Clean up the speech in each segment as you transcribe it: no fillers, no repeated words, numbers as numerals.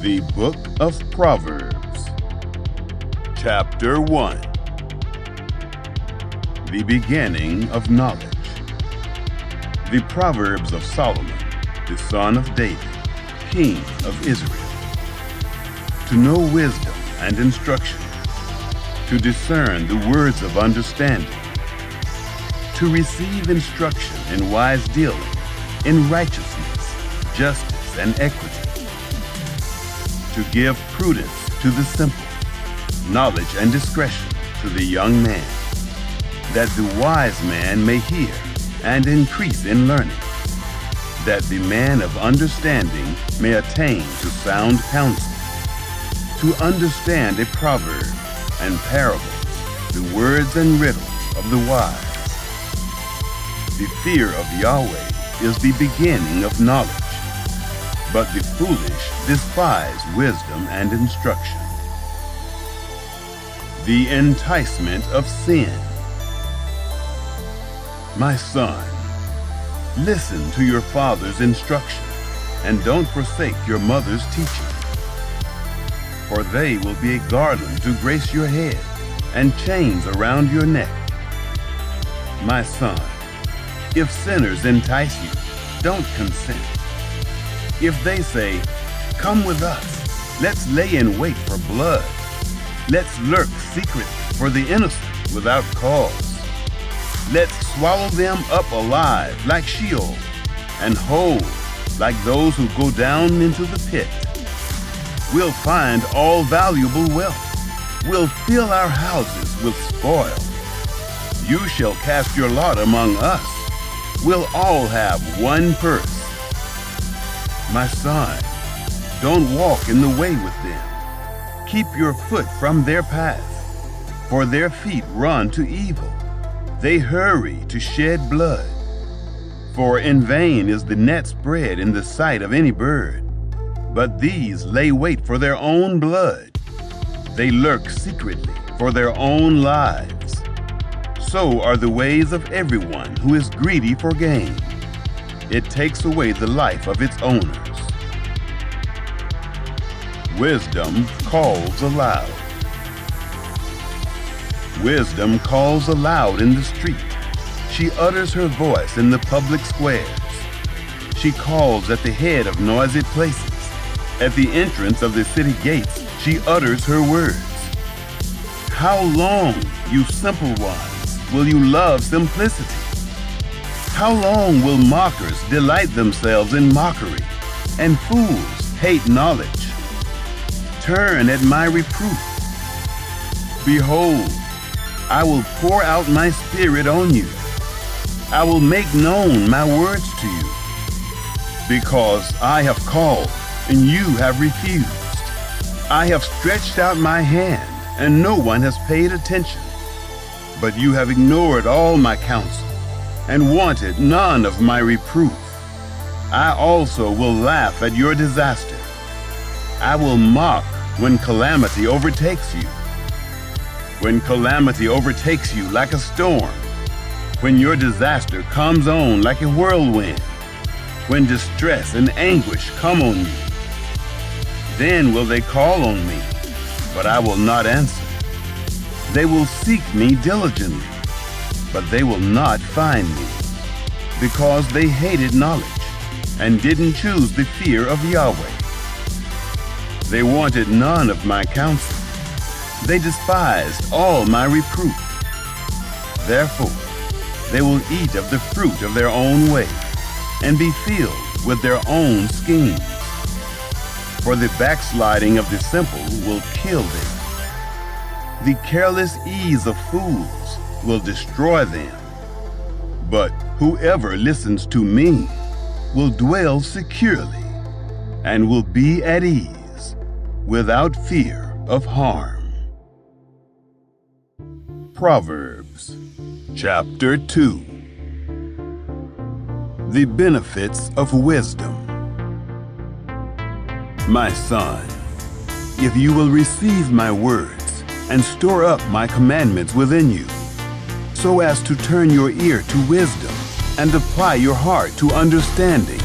The Book of Proverbs, Chapter 1. The Beginning of Knowledge. The Proverbs of Solomon, the son of David, king of Israel. To know wisdom and instruction, to discern the words of understanding, to receive instruction in wise dealing, in righteousness, justice, and equity, to give prudence to the simple, knowledge and discretion to the young man, that the wise man may hear and increase in learning, that the man of understanding may attain to sound counsel, to understand a proverb and parables, the words and riddles of the wise. The fear of Yahweh is the beginning of knowledge, but the foolish despise wisdom and instruction. The enticement of sin. My son, listen to your father's instruction, and don't forsake your mother's teaching. For they will be a garland to grace your head, and chains around your neck. My son, if sinners entice you, don't consent. If they say, "Come with us, let's lay in wait for blood. Let's lurk secretly for the innocent without cause. Let's swallow them up alive like Sheol, and whole like those who go down into the pit. We'll find all valuable wealth. We'll fill our houses with spoil. You shall cast your lot among us. We'll all have one purse." My son, don't walk in the way with them. Keep your foot from their path, for their feet run to evil. They hurry to shed blood. For in vain is the net spread in the sight of any bird, but these lay wait for their own blood. They lurk secretly for their own lives. So are the ways of everyone who is greedy for gain. It takes away the life of its owners. Wisdom calls aloud. Wisdom calls aloud in the street. She utters her voice in the public squares. She calls at the head of noisy places. At the entrance of the city gates, she utters her words. How long, you simple ones, will you love simplicity? How long will mockers delight themselves in mockery, and fools hate knowledge? Turn at my reproof. Behold, I will pour out my spirit on you. I will make known my words to you. Because I have called, and you have refused. I have stretched out my hand, and no one has paid attention. But you have ignored all my counsel, and wanted none of my reproof. I also will laugh at your disaster. I will mock when calamity overtakes you. When calamity overtakes you like a storm, when your disaster comes on like a whirlwind, when distress and anguish come on you, then will they call on me, but I will not answer. They will seek me diligently, but they will not find me, because they hated knowledge and didn't choose the fear of Yahweh. They wanted none of my counsel. They despised all my reproof. Therefore, they will eat of the fruit of their own way and be filled with their own schemes. For the backsliding of the simple will kill them. The careless ease of fools will destroy them. But whoever listens to me will dwell securely and will be at ease without fear of harm. Proverbs, Chapter 2. The benefits of wisdom. My son, if you will receive my words and store up my commandments within you, so as to turn your ear to wisdom and apply your heart to understanding.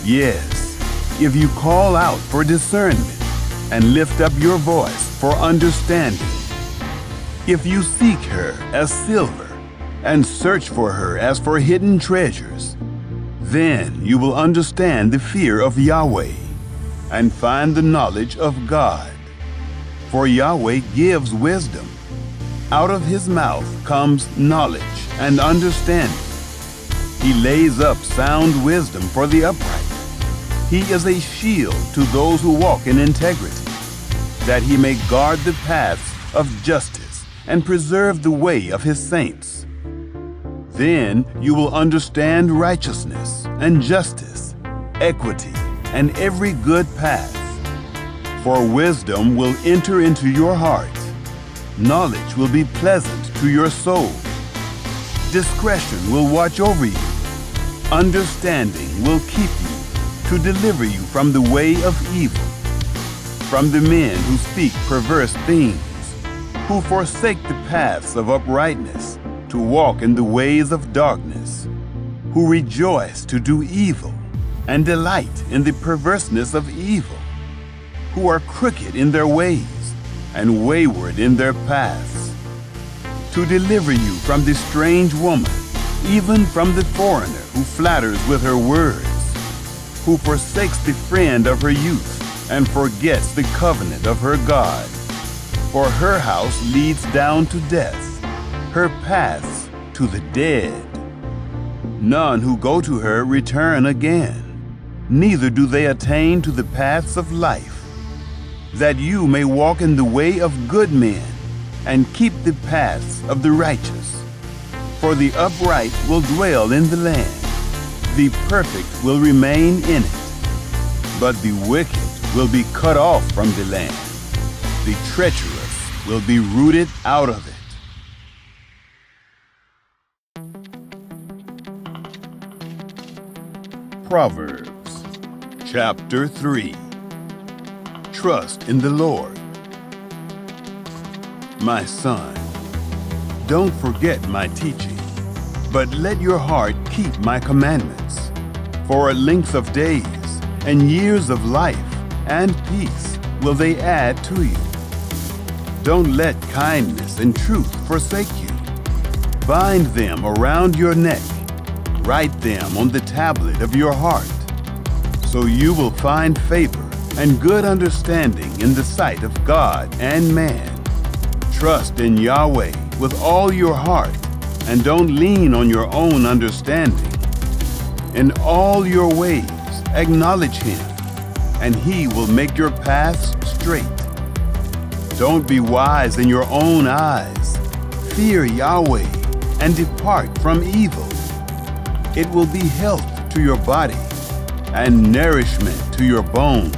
Yes, if you call out for discernment and lift up your voice for understanding. If you seek her as silver and search for her as for hidden treasures, then you will understand the fear of Yahweh and find the knowledge of God. For Yahweh gives wisdom. Out of his mouth comes knowledge and understanding. He lays up sound wisdom for the upright. He is a shield to those who walk in integrity, that he may guard the paths of justice and preserve the way of his saints. Then you will understand righteousness and justice, equity, and every good path. For wisdom will enter into your heart. Knowledge will be pleasant to your soul. Discretion will watch over you. Understanding will keep you to deliver you from the way of evil, from the men who speak perverse things, who forsake the paths of uprightness, to walk in the ways of darkness, who rejoice to do evil and delight in the perverseness of evil, who are crooked in their ways and wayward in their paths, to deliver you from the strange woman, even from the foreigner who flatters with her words, who forsakes the friend of her youth and forgets the covenant of her God. For her house leads down to death, her paths to the dead. None who go to her return again, neither do they attain to the paths of life, that you may walk in the way of good men and keep the paths of the righteous. For the upright will dwell in the land, the perfect will remain in it, but the wicked will be cut off from the land, the treacherous will be rooted out of it. Proverbs chapter 3. Trust in the Lord. My son, don't forget my teaching, but let your heart keep my commandments. For a length of days and years of life and peace will they add to you. Don't let kindness and truth forsake you. Bind them around your neck. Write them on the tablet of your heart, so you will find favor and good understanding in the sight of God and man. Trust in Yahweh with all your heart, and don't lean on your own understanding. In all your ways acknowledge him, and he will make your paths straight. Don't be wise in your own eyes. Fear Yahweh and depart from evil. It will be health to your body and nourishment to your bones.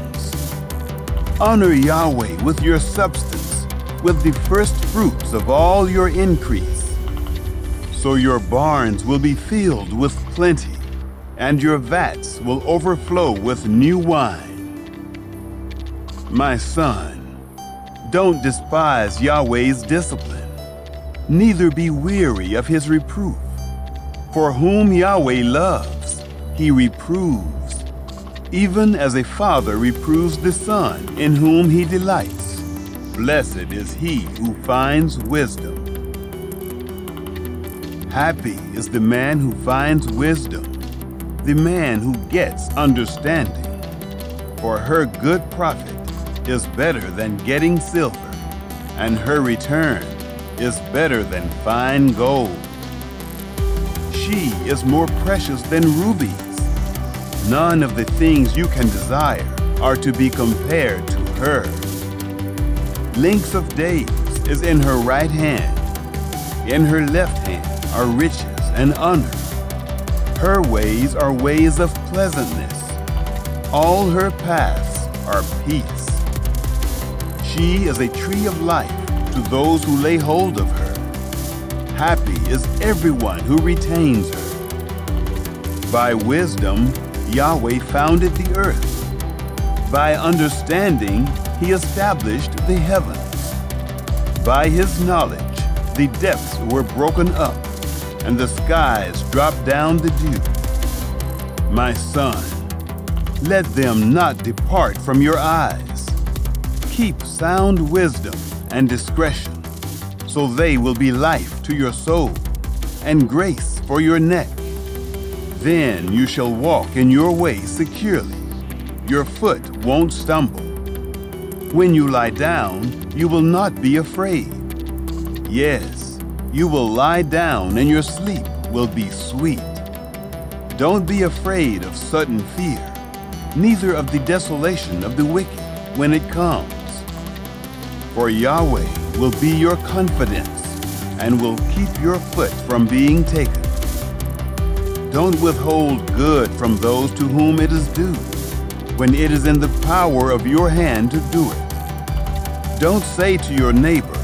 Honor Yahweh with your substance, with the first fruits of all your increase. So your barns will be filled with plenty, and your vats will overflow with new wine. My son, don't despise Yahweh's discipline, neither be weary of his reproof. For whom Yahweh loves, he reproves, even as a father reproves the son in whom he delights. Blessed is he who finds wisdom. Happy is the man who finds wisdom, the man who gets understanding. For her good profit is better than getting silver, and her return is better than fine gold. She is more precious than rubies. None of the things you can desire are to be compared to her. Length of days is in her right hand. In her left hand are riches and honor. Her ways are ways of pleasantness. All her paths are peace. She is a tree of life to those who lay hold of her. Happy is everyone who retains her. By wisdom, Yahweh founded the earth. By understanding, he established the heavens. By his knowledge, the depths were broken up, and the skies dropped down the dew. My son, Let them not depart from your eyes. Keep sound wisdom and discretion, so they will be life to your soul and grace for your neck. Then you shall walk in your way securely. Your foot won't stumble. When you lie down, you will not be afraid. Yes, you will lie down and your sleep will be sweet. Don't be afraid of sudden fear, neither of the desolation of the wicked when it comes. For Yahweh will be your confidence and will keep your foot from being taken. Don't withhold good from those to whom it is due, when it is in the power of your hand to do it. Don't say to your neighbor,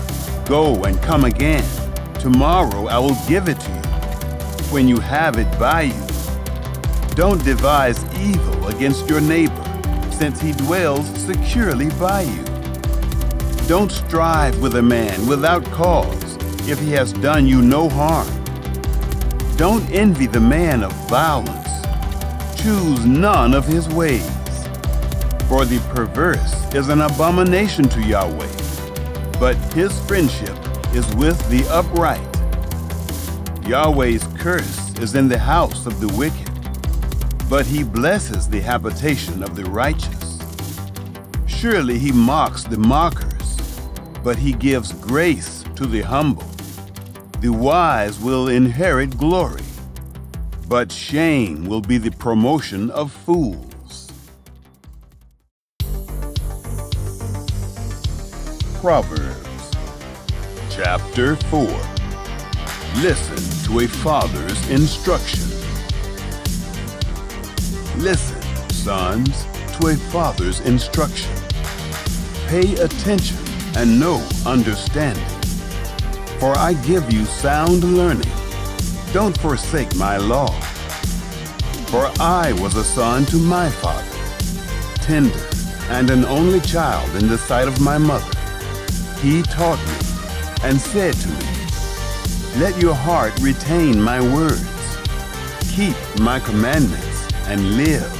"Go and come again. Tomorrow I will give it to you," when you have it by you. Don't devise evil against your neighbor, since he dwells securely by you. Don't strive with a man without cause, if he has done you no harm. Don't envy the man of violence. Choose none of his ways. For the perverse is an abomination to Yahweh, but his friendship is with the upright. Yahweh's curse is in the house of the wicked, but he blesses the habitation of the righteous. Surely he mocks the mockers, but he gives grace to the humble. The wise will inherit glory, but shame will be the promotion of fools. Proverbs chapter 4. Listen to a father's instruction. Listen, sons, to a father's instruction. Pay attention and know understanding. For I give you sound learning. Don't forsake my law. For I was a son to my father, tender and an only child in the sight of my mother. He taught me and said to me, "Let your heart retain my words. Keep my commandments and live.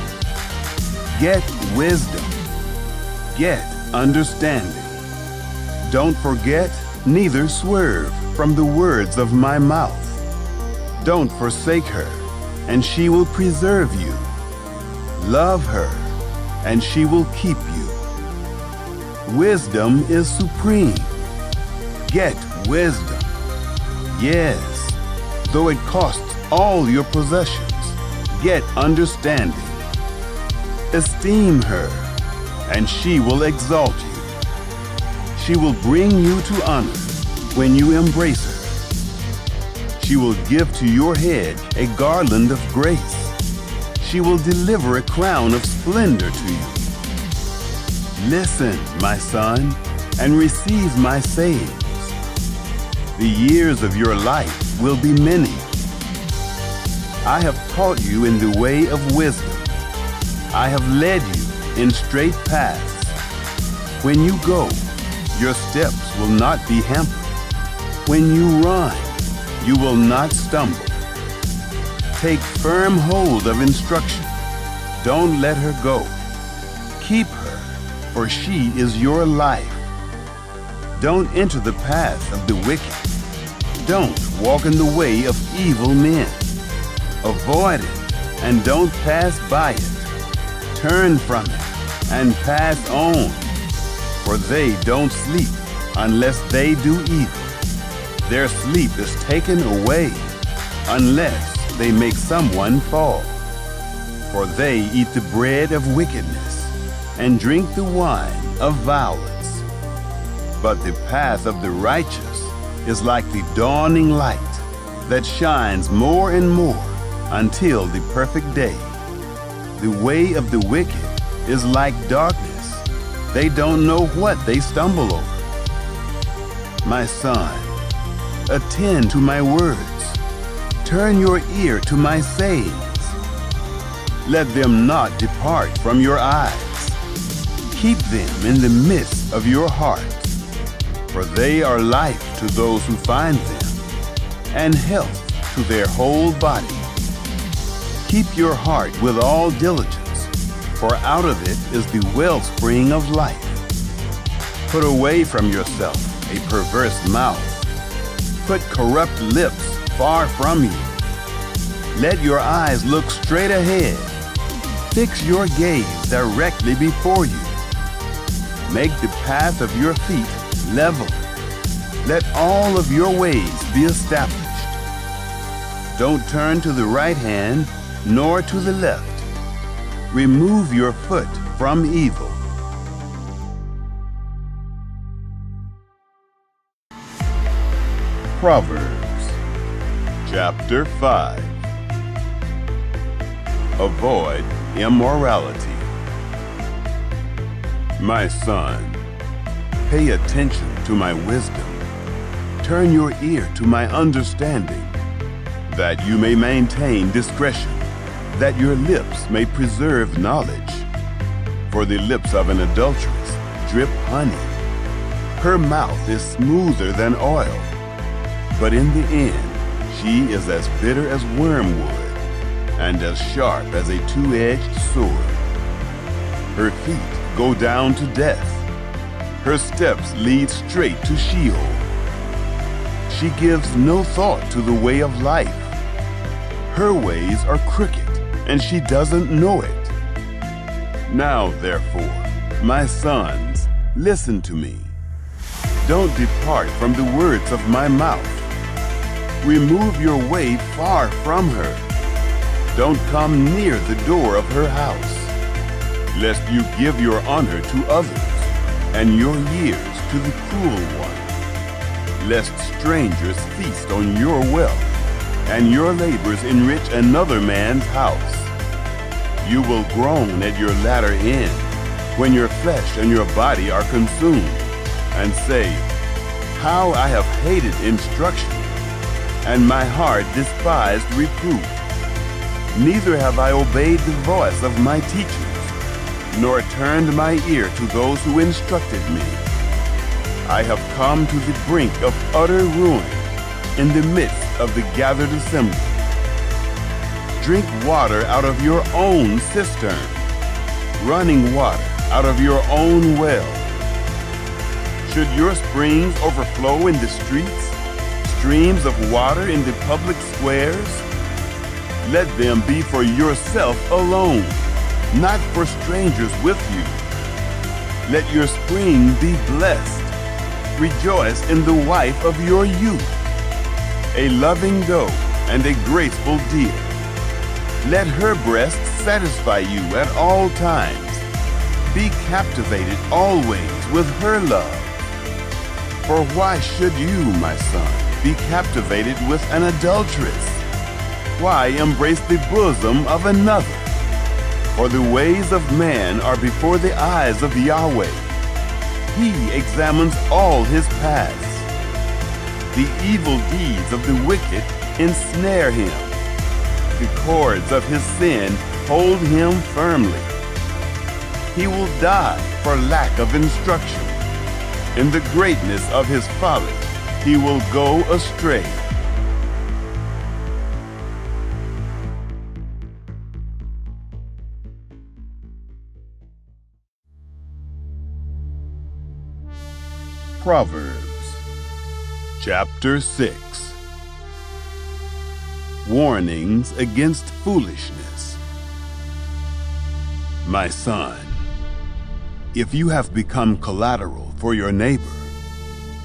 Get wisdom. Get understanding. Don't forget, neither swerve from the words of my mouth. Don't forsake her, and she will preserve you. Love her, and she will keep you. Wisdom is supreme. Get wisdom. Yes, though it costs all your possessions, get understanding. Esteem her, and she will exalt you. She will bring you to honor when you embrace her. She will give to your head a garland of grace. She will deliver a crown of splendor to you. Listen, my son, and receive my sayings. The years of your life will be many. I have taught you in the way of wisdom. I have led you in straight paths. When you go, your steps will not be hampered. When you run, you will not stumble. Take firm hold of instruction. Don't let her go. Keep her, for she is your life. Don't enter the path of the wicked. Don't walk in the way of evil men. Avoid it, and don't pass by it. Turn from it, and pass on. For they don't sleep unless they do evil. Their sleep is taken away unless they make someone fall. For they eat the bread of wickedness and drink the wine of violence. But the path of the righteous is like the dawning light that shines more and more until the perfect day. The way of the wicked is like darkness. They don't know what they stumble over. My son, attend to my words. Turn your ear to my sayings. Let them not depart from your eyes. Keep them in the midst of your heart, for they are life to those who find them, and health to their whole body. Keep your heart with all diligence, for out of it is the wellspring of life. Put away from yourself a perverse mouth. Put corrupt lips far from you. Let your eyes look straight ahead. Fix your gaze directly before you. Make the path of your feet level. Let all of your ways be established. Don't turn to the right hand, nor to the left. Remove your foot from evil. Proverbs chapter 5. Avoid immorality. My son, pay attention to my wisdom. Turn your ear to my understanding, that you may maintain discretion, that your lips may preserve knowledge. For the lips of an adulteress drip honey. Her mouth is smoother than oil, but in the end she is as bitter as wormwood, and as sharp as a two-edged sword. Her feet go down to death. Her steps lead straight to Sheol. She gives no thought to the way of life. Her ways are crooked, and she doesn't know it. Now, therefore, my sons, listen to me. Don't depart from the words of my mouth. Remove your way far from her. Don't come near the door of her house, lest you give your honor to others, and your years to the cruel one, lest strangers feast on your wealth, and your labors enrich another man's house. You will groan at your latter end, when your flesh and your body are consumed, and say, how I have hated instruction, and my heart despised reproof. Neither have I obeyed the voice of my teachers, nor turned my ear to those who instructed me. I have come to the brink of utter ruin, in the midst of the gathered assembly. Drink water out of your own cistern, running water out of your own well. Should your springs overflow in the streets, streams of water in the public squares? Let them be for yourself alone, not for strangers with you. Let your spring be blessed. Rejoice in the wife of your youth, a loving doe and a graceful deer. Let her breast satisfy you at all times. Be captivated always with her love. For why should you, my son, be captivated with an adulteress? Why embrace the bosom of another? For the ways of man are before the eyes of Yahweh. He examines all his paths. The evil deeds of the wicked ensnare him. The cords of his sin hold him firmly. He will die for lack of instruction. In the greatness of his folly, he will go astray. Proverbs chapter 6. Warnings against foolishness. My son, if you have become collateral for your neighbor,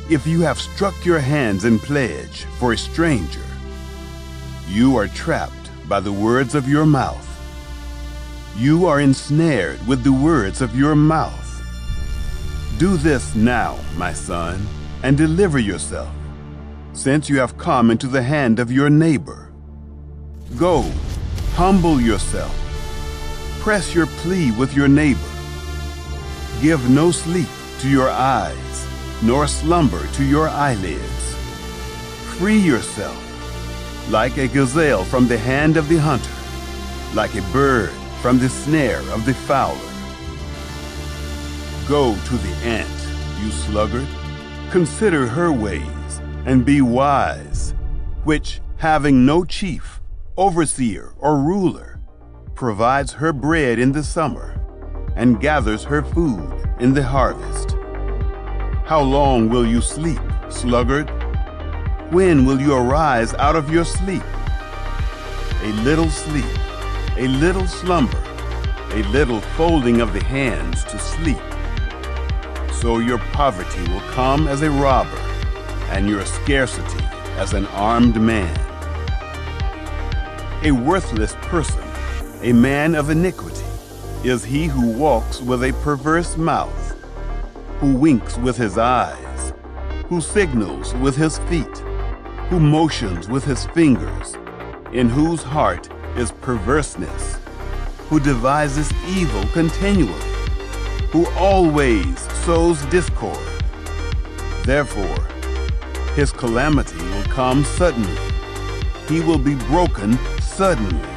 if you have struck your hands in pledge for a stranger, you are trapped by the words of your mouth. You are ensnared with the words of your mouth. Do this now, my son, and deliver yourself, since you have come into the hand of your neighbor. Go, humble yourself. Press your plea with your neighbor. Give no sleep to your eyes, nor slumber to your eyelids. Free yourself, like a gazelle from the hand of the hunter, like a bird from the snare of the fowler. Go to the ant, you sluggard. Consider her ways, and be wise, which, having no chief, overseer, or ruler, provides her bread in the summer, and gathers her food in the harvest. How long will you sleep, sluggard? When will you arise out of your sleep? A little sleep, a little slumber, a little folding of the hands to sleep. So your poverty will come as a robber, and your scarcity as an armed man. A worthless person, a man of iniquity, is he who walks with a perverse mouth, who winks with his eyes, who signals with his feet, who motions with his fingers, in whose heart is perverseness, who devises evil continually, who always sows discord. Therefore, his calamity will come suddenly. He will be broken suddenly,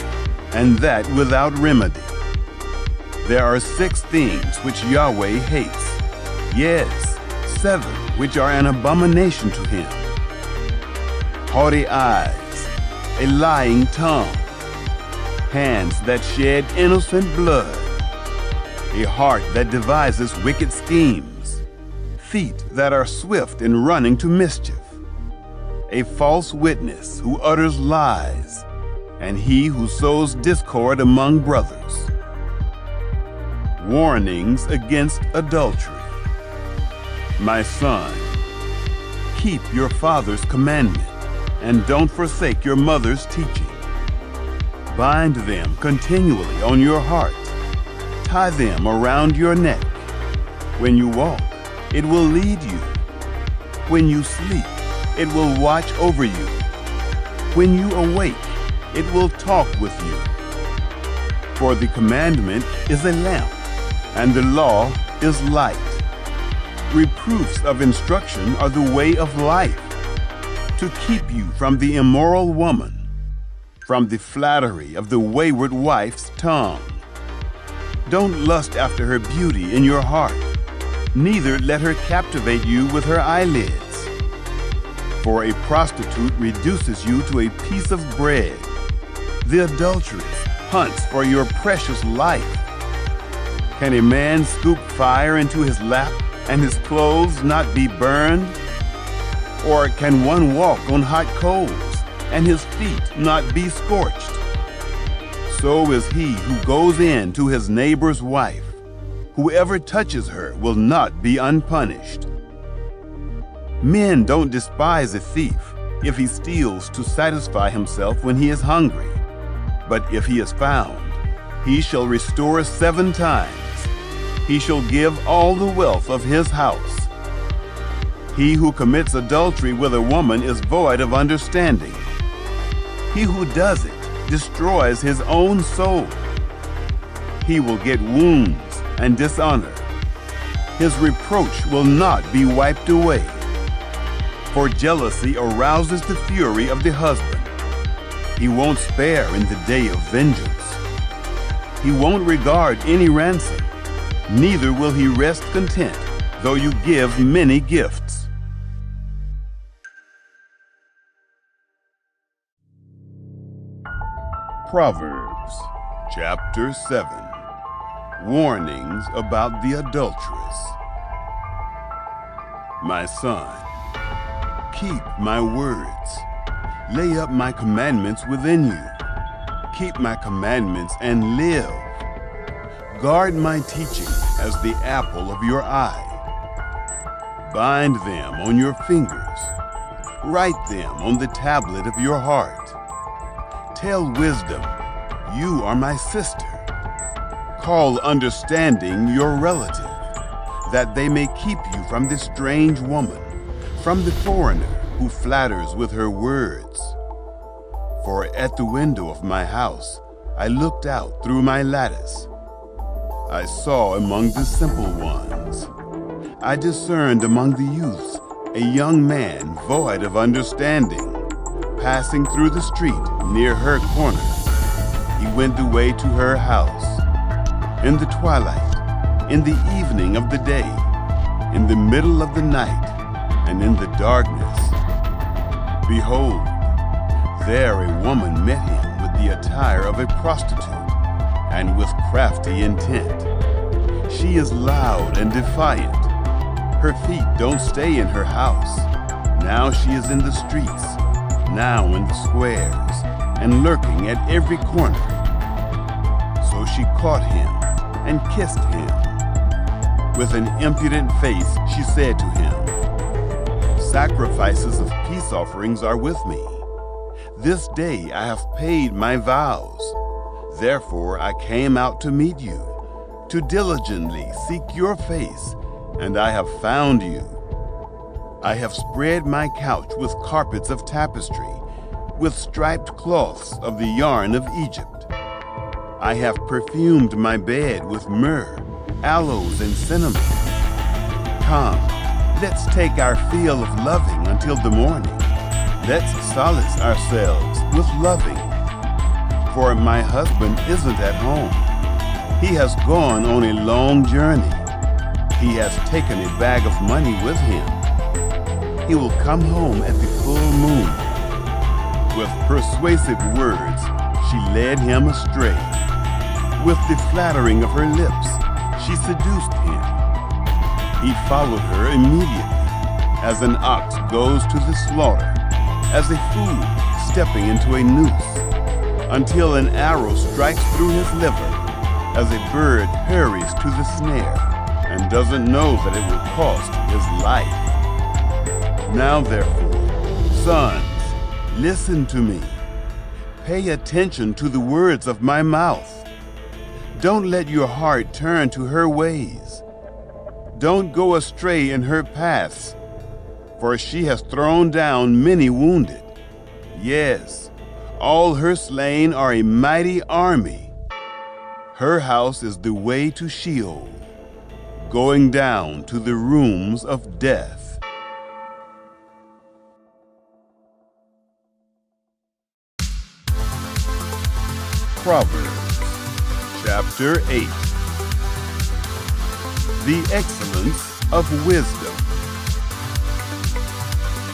and that without remedy. There are 6 things which Yahweh hates, yes, 7 which are an abomination to him: haughty eyes, a lying tongue, hands that shed innocent blood, a heart that devises wicked schemes, feet that are swift in running to mischief, a false witness who utters lies, and he who sows discord among brothers. Warnings against adultery. My son, keep your father's commandment, and don't forsake your mother's teaching. Bind them continually on your heart. Tie them around your neck. When you walk, it will lead you. When you sleep, it will watch over you. When you awake, it will talk with you. For the commandment is a lamp, and the law is light. Reproofs of instruction are the way of life, to keep you from the immoral woman, from the flattery of the wayward wife's tongue. Don't lust after her beauty in your heart, neither let her captivate you with her eyelids. For a prostitute reduces you to a piece of bread. The adulteress hunts for your precious life. Can a man scoop fire into his lap and his clothes not be burned? Or can one walk on hot coals and his feet not be scorched? So is he who goes in to his neighbor's wife. Whoever touches her will not be unpunished. Men don't despise a thief if he steals to satisfy himself when he is hungry. But if he is found, he shall restore 7 times. He shall give all the wealth of his house. He who commits adultery with a woman is void of understanding. He who does it destroys his own soul. He will get wounds and dishonor. His reproach will not be wiped away. For jealousy arouses the fury of the husband. He won't spare in the day of vengeance. He won't regard any ransom, neither will he rest content, though you give many gifts. Proverbs chapter 7. Warnings about the adulteress. My son, keep my words. Lay up my commandments within you. Keep my commandments and live. Guard my teaching as the apple of your eye. Bind them on your fingers. Write them on the tablet of your heart. Tell wisdom, you are my sister. Call understanding your relative, that they may keep you from the strange woman, from the foreigner who flatters with her words. For at the window of my house I looked out through my lattice. I saw among the simple ones. I discerned among the youths a young man void of understanding, passing through the street near her corner. He went the way to her house. In the twilight, in the evening of the day, in the middle of the night, and in the darkness, behold, there a woman met him with the attire of a prostitute, and with crafty intent. She is loud and defiant. Her feet don't stay in her house. Now she is in the streets, now in the squares, and lurking at every corner. So she caught him and kissed him. With an impudent face, she said to him, "Sacrifices of peace offerings are with me. This day I have paid my vows. Therefore I came out to meet you, to diligently seek your face, and I have found you. I have spread my couch with carpets of tapestry, with striped cloths of the yarn of Egypt. I have perfumed my bed with myrrh, aloes, and cinnamon. Come, let's take our fill of loving until the morning. Let's solace ourselves with loving. For my husband isn't at home. He has gone on a long journey. He has taken a bag of money with him. He will come home at the full moon." With persuasive words, she led him astray. With the flattering of her lips, she seduced him. He followed her immediately, as an ox goes to the slaughter, as a fool stepping into a noose, until an arrow strikes through his liver, as a bird hurries to the snare, and doesn't know that it will cost his life. Now therefore, sons, listen to me. Pay attention to the words of my mouth. Don't let your heart turn to her ways. Don't go astray in her paths, for she has thrown down many wounded. Yes, all her slain are a mighty army. Her house is the way to Sheol, going down to the rooms of death. Proverbs chapter 8. The excellence of wisdom.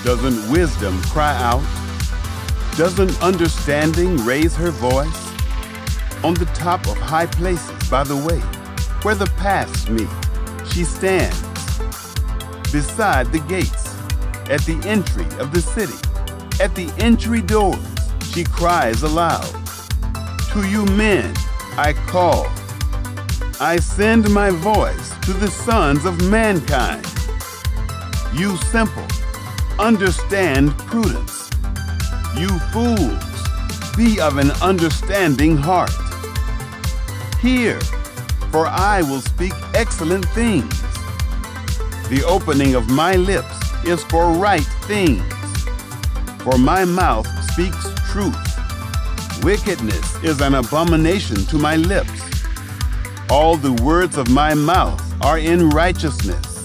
Doesn't wisdom cry out? Doesn't understanding raise her voice? On the top of high places by the way, where the paths meet, she stands. Beside the gates, at the entry of the city, at the entry doors, she cries aloud. To you men, I call. I send my voice to the sons of mankind. You simple, understand prudence. You fools, be of an understanding heart. Hear, for I will speak excellent things. The opening of my lips is for right things, for my mouth speaks truth. Wickedness is an abomination to my lips. All the words of my mouth are in righteousness.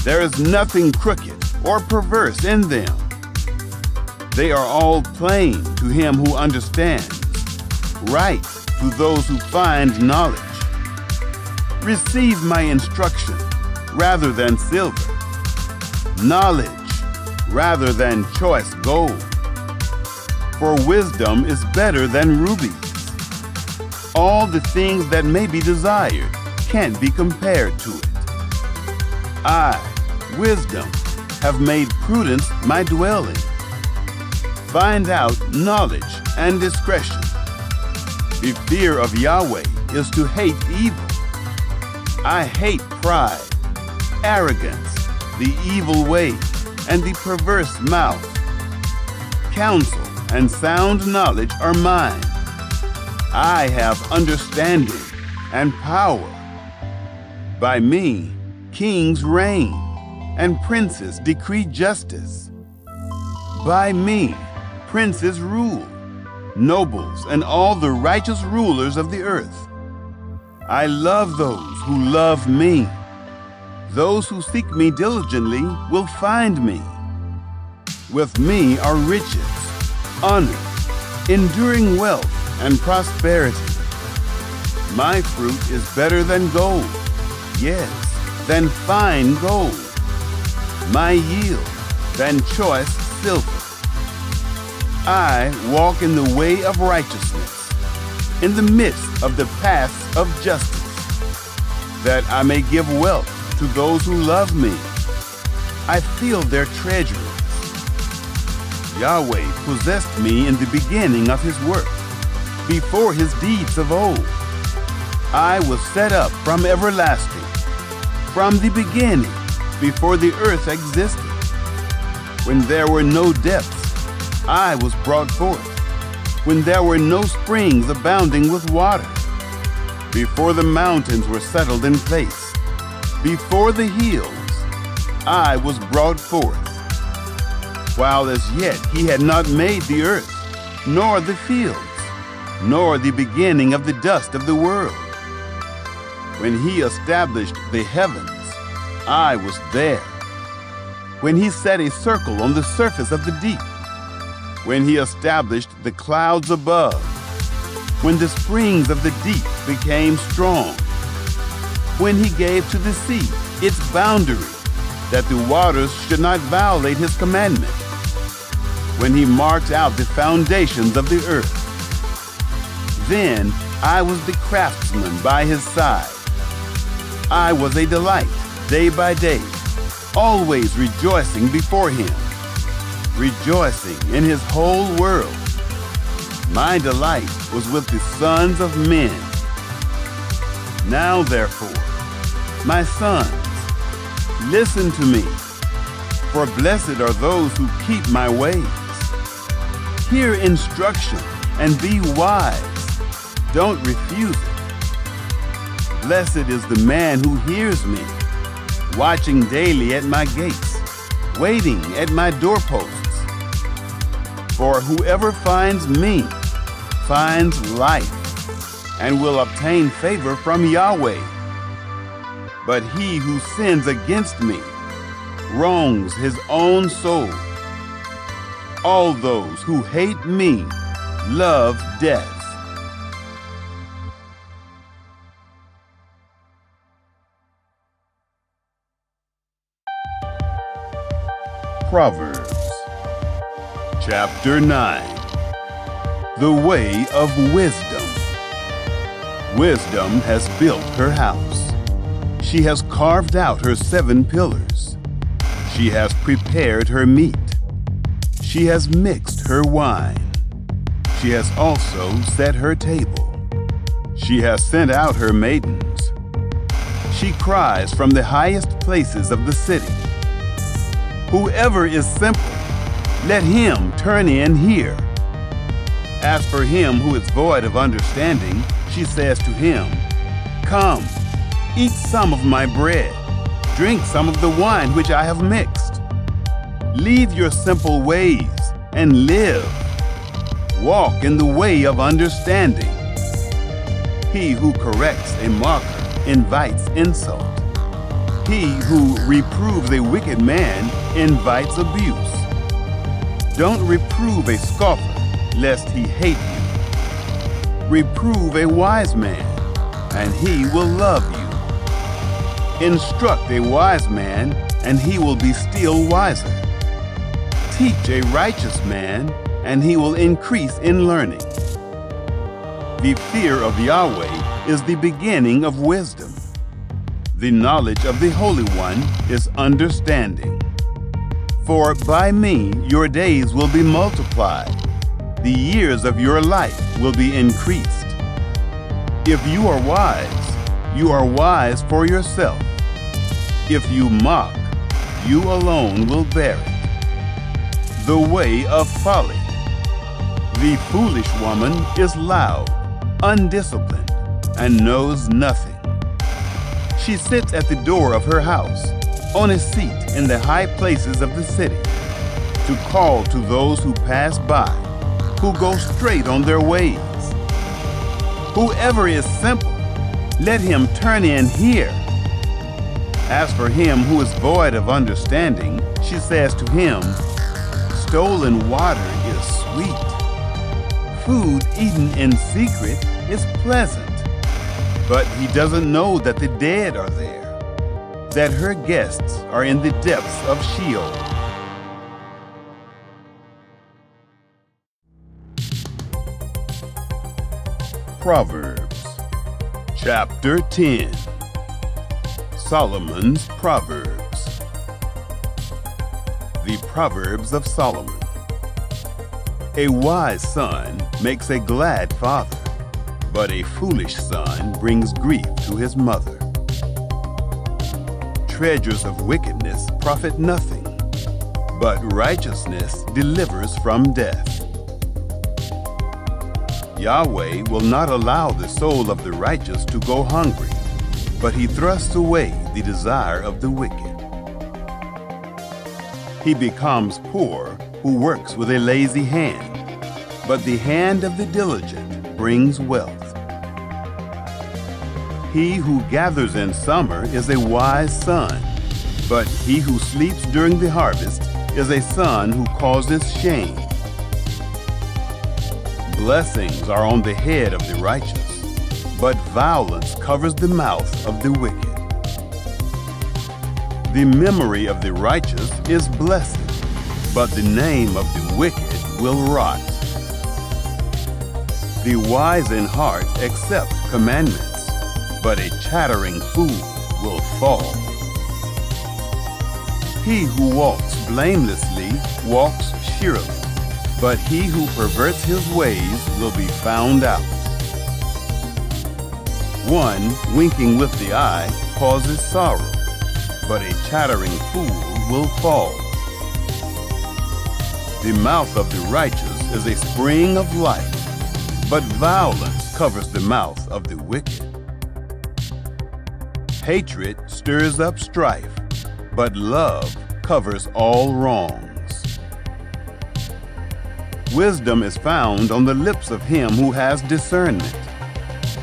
There is nothing crooked or perverse in them. They are all plain to him who understands, right to those who find knowledge. Receive my instruction rather than silver, knowledge rather than choice gold. For wisdom is better than rubies. All the things that may be desired can't be compared to it. I, wisdom, have made prudence my dwelling. Find out knowledge and discretion. The fear of Yahweh is to hate evil. I hate pride, arrogance, the evil way, and the perverse mouth. Counsel and sound knowledge are mine. I have understanding and power. By me, kings reign, and princes decree justice. By me, princes rule, nobles and all the righteous rulers of the earth. I love those who love me. Those who seek me diligently will find me. With me are riches, honor, enduring wealth, and prosperity. My fruit is better than gold, yes, than fine gold. My yield than choice silver. I walk in the way of righteousness, in the midst of the paths of justice. that I may give wealth to those who love me. I fill their treasuries. Yahweh possessed me in the beginning of his work, before his deeds of old. I was set up from everlasting, from the beginning, before the earth existed. When there were no depths, I was brought forth, when there were no springs abounding with water. Before the mountains were settled in place, before the hills, I was brought forth. While as yet he had not made the earth, nor the fields, nor the beginning of the dust of the world. When he established the heavens, I was there. When he set a circle on the surface of the deep, when he established the clouds above, when the springs of the deep became strong, when he gave to the sea its boundary, that the waters should not violate his commandment, when he marked out the foundations of the earth. Then I was the craftsman by his side. I was a delight day by day, always rejoicing before him, rejoicing in his whole world. My delight was with the sons of men. Now therefore, my sons, listen to me, for blessed are those who keep my ways. Hear instruction and be wise. Don't refuse it. Blessed is the man who hears me, watching daily at my gates, waiting at my doorposts. For whoever finds me finds life, and will obtain favor from Yahweh. But he who sins against me wrongs his own soul. All those who hate me love death. Proverbs chapter 9. The way of wisdom. Wisdom has built her house. She has carved out her 7 pillars. She has prepared her meat. She has mixed her wine. She has also set her table. She has sent out her maidens. She cries from the highest places of the city. Whoever is simple, let him turn in here. As for him who is void of understanding, she says to him, Come, eat some of my bread, drink some of the wine which I have mixed. Leave your simple ways and live. Walk in the way of understanding. He who corrects a mocker invites insult. He who reproves a wicked man invites abuse. Don't reprove a scoffer, lest he hate you. Reprove a wise man, and he will love you. Instruct a wise man, and he will be still wiser. Teach a righteous man, and he will increase in learning. The fear of Yahweh is the beginning of wisdom. The knowledge of the Holy One is understanding. For by me your days will be multiplied. The years of your life will be increased. If you are wise for yourself. If you mock, you alone will bear it. The way of folly. The foolish woman is loud, undisciplined, and knows nothing. She sits at the door of her house, on a seat in the high places of the city, to call to those who pass by, who go straight on their ways. Whoever is simple, let him turn in here. As for him who is void of understanding, she says to him, Stolen water is sweet. Food eaten in secret is pleasant. But he doesn't know that the dead are there, that her guests are in the depths of Sheol. Proverbs chapter 10. Solomon's Proverbs. The Proverbs of Solomon. A wise son makes a glad father, but a foolish son brings grief to his mother. Treasures of wickedness profit nothing, but righteousness delivers from death. Yahweh will not allow the soul of the righteous to go hungry, but he thrusts away the desire of the wicked. He becomes poor who works with a lazy hand, but the hand of the diligent brings wealth. He who gathers in summer is a wise son, but he who sleeps during the harvest is a son who causes shame. Blessings are on the head of the righteous, but violence covers the mouth of the wicked. The memory of the righteous is blessed, but the name of the wicked will rot. The wise in heart accept commandments, but a chattering fool will fall. He who walks blamelessly walks cheerful, but he who perverts his ways will be found out. One winking with the eye causes sorrow, but a chattering fool will fall. The mouth of the righteous is a spring of life, but violence covers the mouth of the wicked. Hatred stirs up strife, but love covers all wrongs. Wisdom is found on the lips of him who has discernment,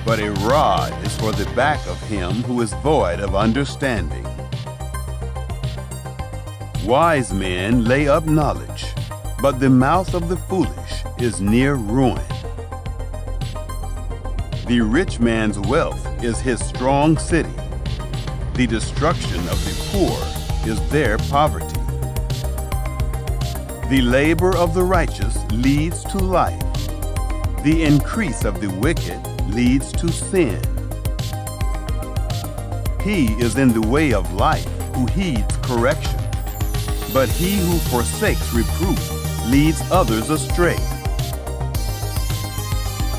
but a rod is for the back of him who is void of understanding. Wise men lay up knowledge, but the mouth of the foolish is near ruin. The rich man's wealth is his strong city. The destruction of the poor is their poverty. The labor of the righteous leads to life. The increase of the wicked leads to sin. He is in the way of life who heeds correction, but he who forsakes reproof leads others astray.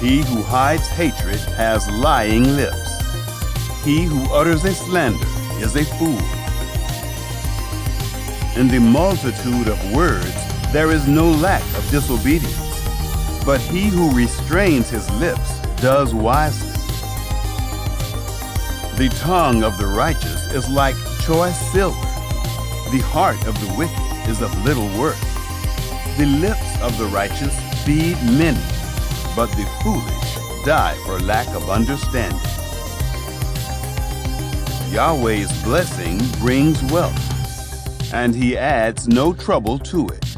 He who hides hatred has lying lips. He who utters a slander is a fool. In the multitude of words there is no lack of disobedience, but he who restrains his lips does wisely. The tongue of the righteous is like choice silver. The heart of the wicked is of little worth. The lips of the righteous feed many, but the foolish die for lack of understanding. Yahweh's blessing brings wealth, and he adds no trouble to it.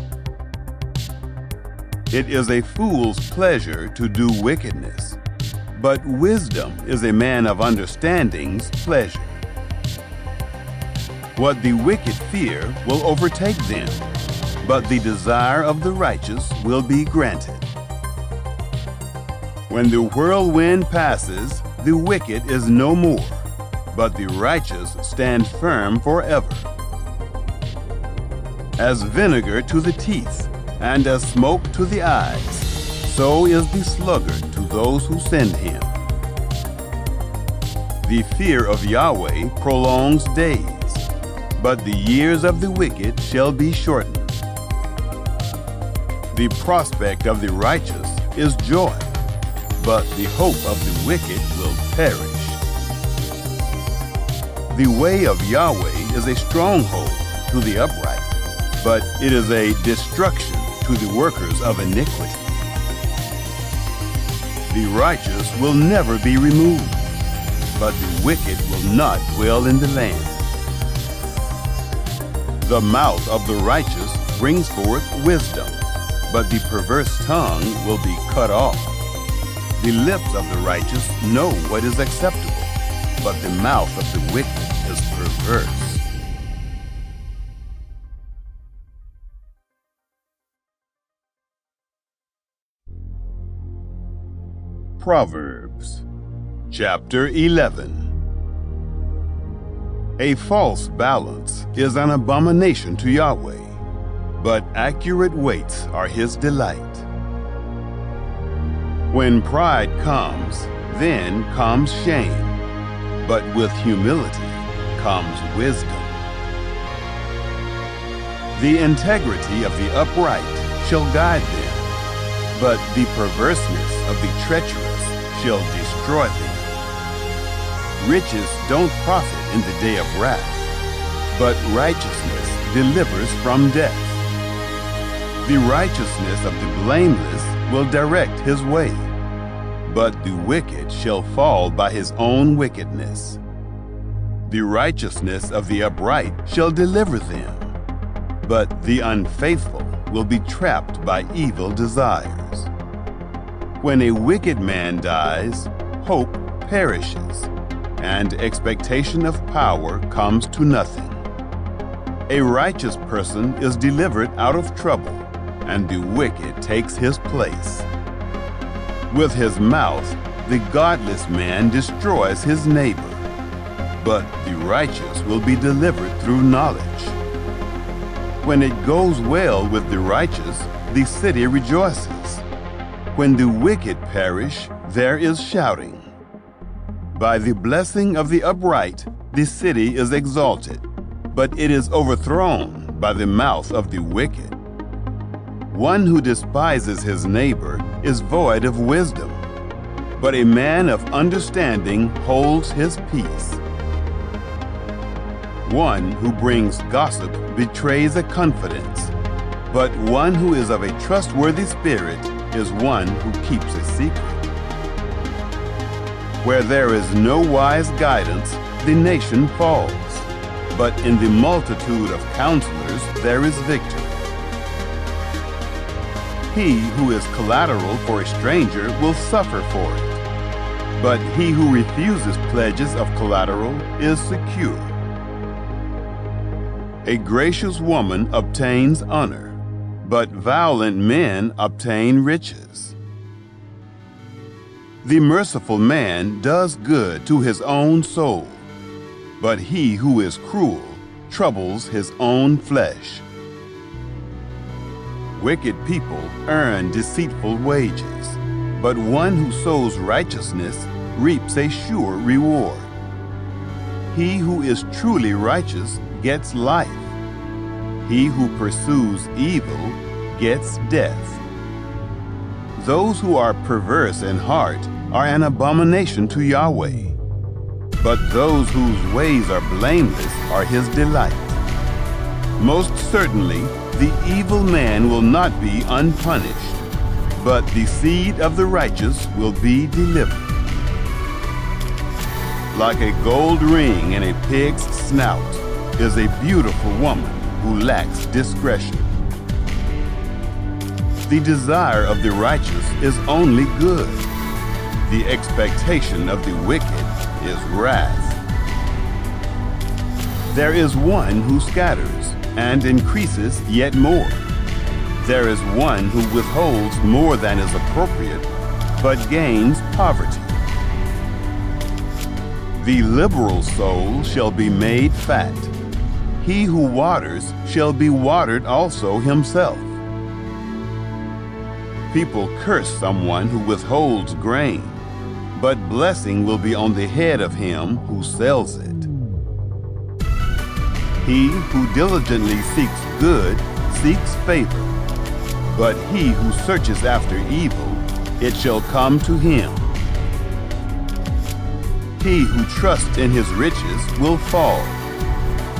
It is a fool's pleasure to do wickedness, but wisdom is a man of understanding's pleasure. What the wicked fear will overtake them, but the desire of the righteous will be granted. When the whirlwind passes, the wicked is no more, but the righteous stand firm forever. As vinegar to the teeth, and as smoke to the eyes, so is the sluggard to those who send him. The fear of Yahweh prolongs days, but the years of the wicked shall be shortened. The prospect of the righteous is joy, but the hope of the wicked will perish. The way of Yahweh is a stronghold to the upright, but it is a destruction to the workers of iniquity. The righteous will never be removed, but the wicked will not dwell in the land. The mouth of the righteous brings forth wisdom, but the perverse tongue will be cut off. The lips of the righteous know what is acceptable, but the mouth of the wicked is perverse. Proverbs, chapter 11. A false balance is an abomination to Yahweh, but accurate weights are his delight. When pride comes, then comes shame, but with humility comes wisdom. The integrity of the upright shall guide them, but the perverseness of the treacherous shall destroy them. Riches don't profit in the day of wrath, but righteousness delivers from death. The righteousness of the blameless will direct his way, but the wicked shall fall by his own wickedness. The righteousness of the upright shall deliver them, but the unfaithful will be trapped by evil desires. When a wicked man dies, hope perishes, and expectation of power comes to nothing. A righteous person is delivered out of trouble, and the wicked takes his place. With his mouth, the godless man destroys his neighbor, but the righteous will be delivered through knowledge. When it goes well with the righteous, the city rejoices. When the wicked perish, there is shouting. By the blessing of the upright, the city is exalted, but it is overthrown by the mouth of the wicked. One who despises his neighbor is void of wisdom, but a man of understanding holds his peace. One who brings gossip betrays a confidence, but one who is of a trustworthy spirit is one who keeps a secret. Where there is no wise guidance, the nation falls, but in the multitude of counselors there is victory. He who is collateral for a stranger will suffer for it, but he who refuses pledges of collateral is secure. A gracious woman obtains honor, but violent men obtain riches. The merciful man does good to his own soul, but he who is cruel troubles his own flesh. Wicked people earn deceitful wages, but one who sows righteousness reaps a sure reward. He who is truly righteous gets life. He who pursues evil gets death. Those who are perverse in heart are an abomination to Yahweh, but those whose ways are blameless are his delight. Most certainly, the evil man will not be unpunished, but the seed of the righteous will be delivered. Like a gold ring in a pig's snout is a beautiful woman who lacks discretion. The desire of the righteous is only good. The expectation of the wicked is wrath. There is one who scatters and increases yet more. There is one who withholds more than is appropriate, but gains poverty. The liberal soul shall be made fat. He who waters shall be watered also himself. People curse someone who withholds grain, but blessing will be on the head of him who sells it. He who diligently seeks good seeks favor, but he who searches after evil, it shall come to him. He who trusts in his riches will fall,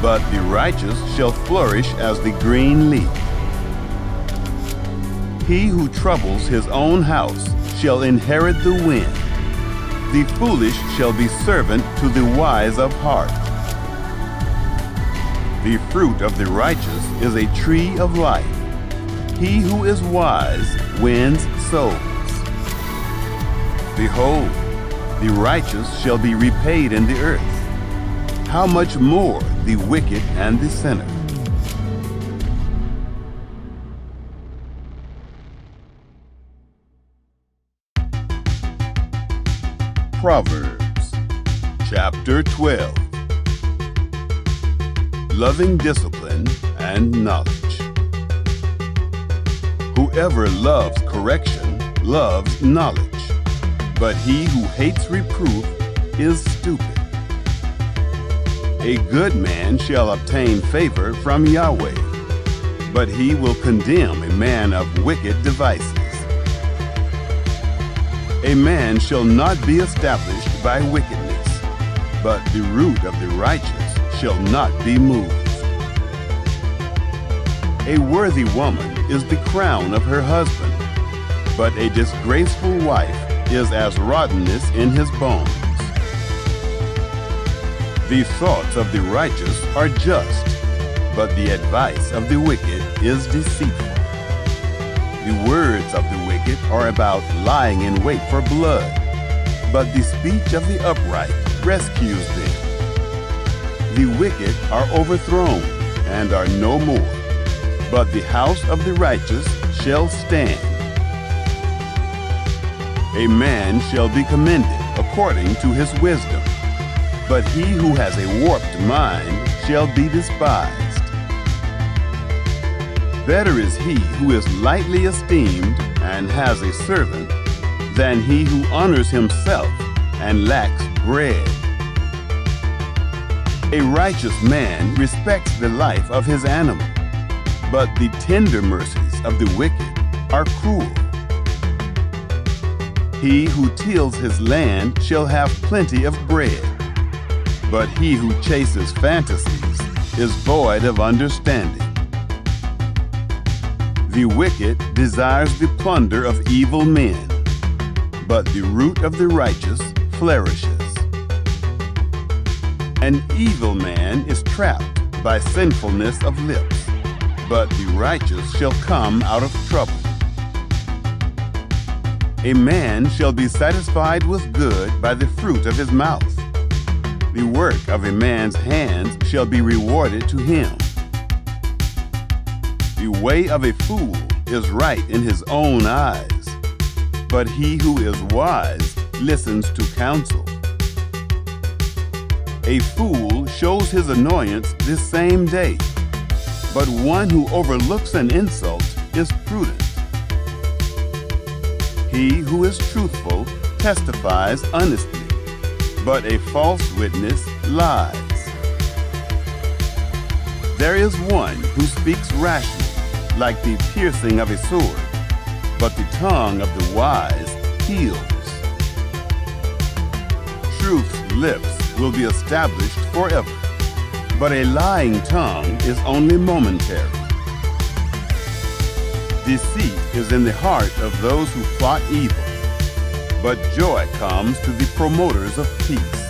but the righteous shall flourish as the green leaf. He who troubles his own house shall inherit the wind. The foolish shall be servant to the wise of heart. The fruit of the righteous is a tree of life. He who is wise wins souls. Behold, the righteous shall be repaid in the earth. How much more the wicked and the sinner? Proverbs chapter 12. loving discipline and knowledge. Whoever loves correction loves knowledge, but he who hates reproof is stupid. A good man shall obtain favor from Yahweh, but he will condemn a man of wicked devices. A man shall not be established by wickedness, but the root of the righteous shall not be moved. A worthy woman is the crown of her husband, but a disgraceful wife is as rottenness in his bones. The thoughts of the righteous are just, but the advice of the wicked is deceitful. The words of the wicked are about lying in wait for blood, but the speech of the upright rescues them. The wicked are overthrown and are no more, but the house of the righteous shall stand. A man shall be commended according to his wisdom, but he who has a warped mind shall be despised. Better is he who is lightly esteemed and has a servant than he who honors himself and lacks bread. A righteous man respects the life of his animal, but the tender mercies of the wicked are cruel. He who tills his land shall have plenty of bread, but he who chases fantasies is void of understanding. The wicked desires the plunder of evil men, but the root of the righteous flourishes. An evil man is trapped by sinfulness of lips, but the righteous shall come out of trouble. A man shall be satisfied with good by the fruit of his mouth. The work of a man's hands shall be rewarded to him. The way of a fool is right in his own eyes, but he who is wise listens to counsel. A fool shows his annoyance this same day, but one who overlooks an insult is prudent. He who is truthful testifies honestly, but a false witness lies. There is one who speaks rashly, like the piercing of a sword, but the tongue of the wise heals. Truth's lips will be established forever, but a lying tongue is only momentary. Deceit is in the heart of those who plot evil, but joy comes to the promoters of peace.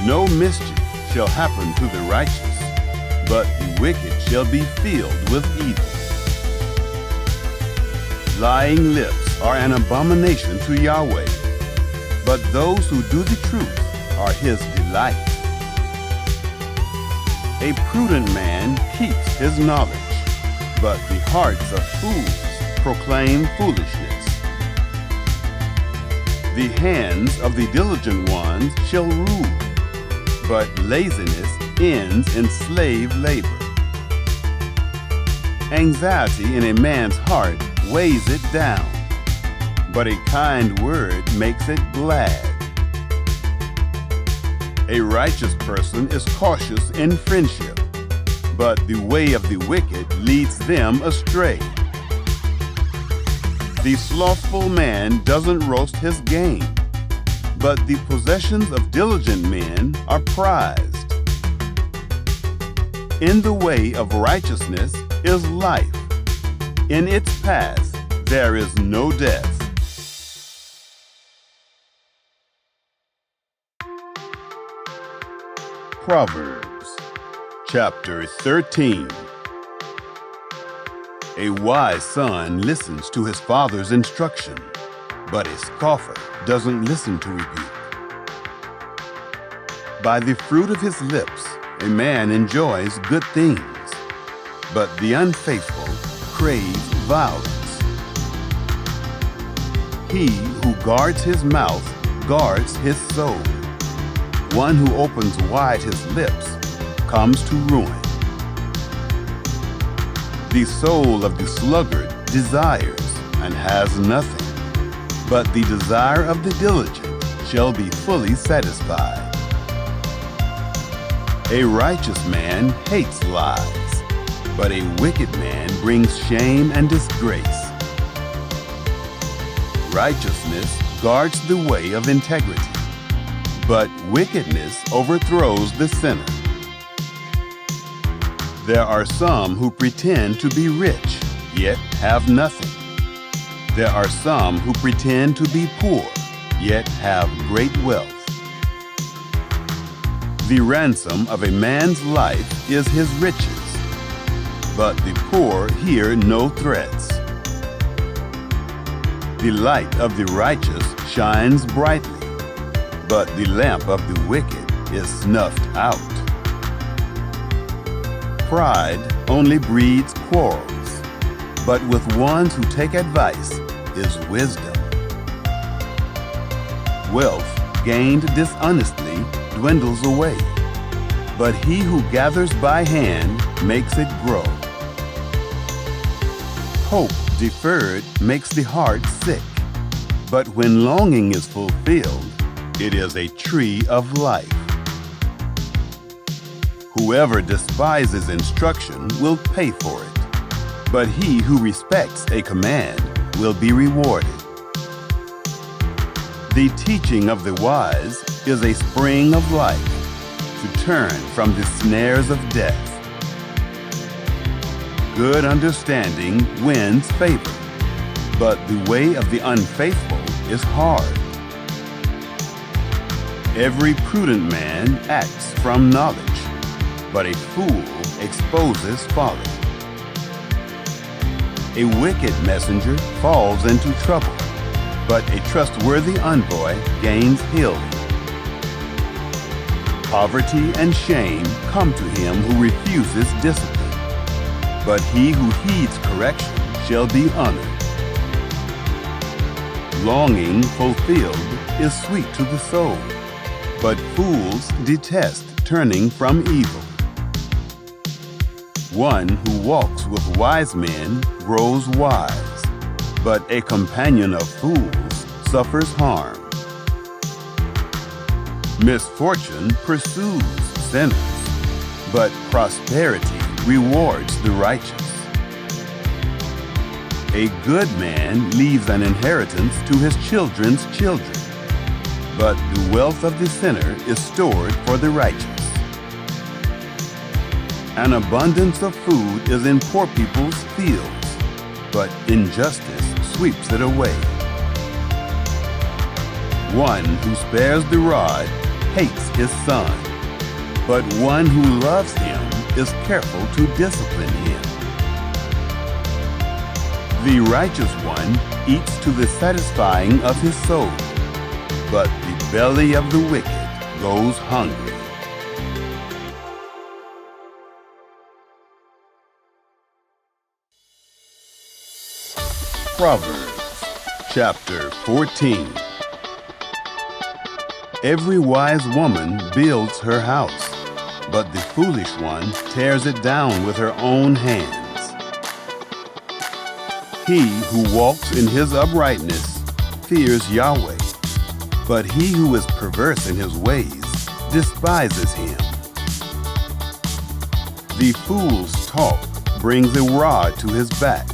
No mischief shall happen to the righteous, but the wicked shall be filled with evil. Lying lips are an abomination to Yahweh, but those who do the truth are his delight. A prudent man keeps his knowledge, but the hearts of fools proclaim foolishness. The hands of the diligent ones shall rule, but laziness ends in slave labor. Anxiety in a man's heart weighs it down, but a kind word makes it glad. A righteous person is cautious in friendship, but the way of the wicked leads them astray. The slothful man doesn't roast his game, but the possessions of diligent men are prized. In the way of righteousness is life. In its path there is no death. Proverbs chapter 13. A wise son listens to his father's instruction, but a scoffer doesn't listen to rebuke. By the fruit of his lips a man enjoys good things, but the unfaithful craves violence. He who guards his mouth guards his soul. One who opens wide his lips comes to ruin. The soul of the sluggard desires and has nothing, but the desire of the diligent shall be fully satisfied. A righteous man hates lies, but a wicked man brings shame and disgrace. Righteousness guards the way of integrity, but wickedness overthrows the sinner. There are some who pretend to be rich, yet have nothing. There are some who pretend to be poor, yet have great wealth. The ransom of a man's life is his riches, but the poor hear no threats. The light of the righteous shines brightly, but the lamp of the wicked is snuffed out. Pride only breeds quarrels, but with ones who take advice is wisdom. Wealth gained dishonestly dwindles away, but he who gathers by hand makes it grow. Hope deferred makes the heart sick, but when longing is fulfilled, it is a tree of life. Whoever despises instruction will pay for it, but he who respects a command will be rewarded. The teaching of the wise is a spring of life, to turn from the snares of death. Good understanding wins favor, but the way of the unfaithful is hard. Every prudent man acts from knowledge, but a fool exposes folly. A wicked messenger falls into trouble, but a trustworthy envoy gains healing. Poverty and shame come to him who refuses discipline, but he who heeds correction shall be honored. Longing fulfilled is sweet to the soul, but fools detest turning from evil. One who walks with wise men grows wise, but a companion of fools suffers harm. Misfortune pursues sinners, but prosperity rewards the righteous. A good man leaves an inheritance to his children's children, but the wealth of the sinner is stored for the righteous. An abundance of food is in poor people's fields, but injustice sweeps it away. One who spares the rod hates his son, but one who loves him is careful to discipline him. The righteous one eats to the satisfying of his soul, but the belly of the wicked goes hungry. Proverbs chapter 14. Every wise woman builds her house, but the foolish one tears it down with her own hands. He who walks in his uprightness fears Yahweh, but he who is perverse in his ways despises him. The fool's talk brings a rod to his back,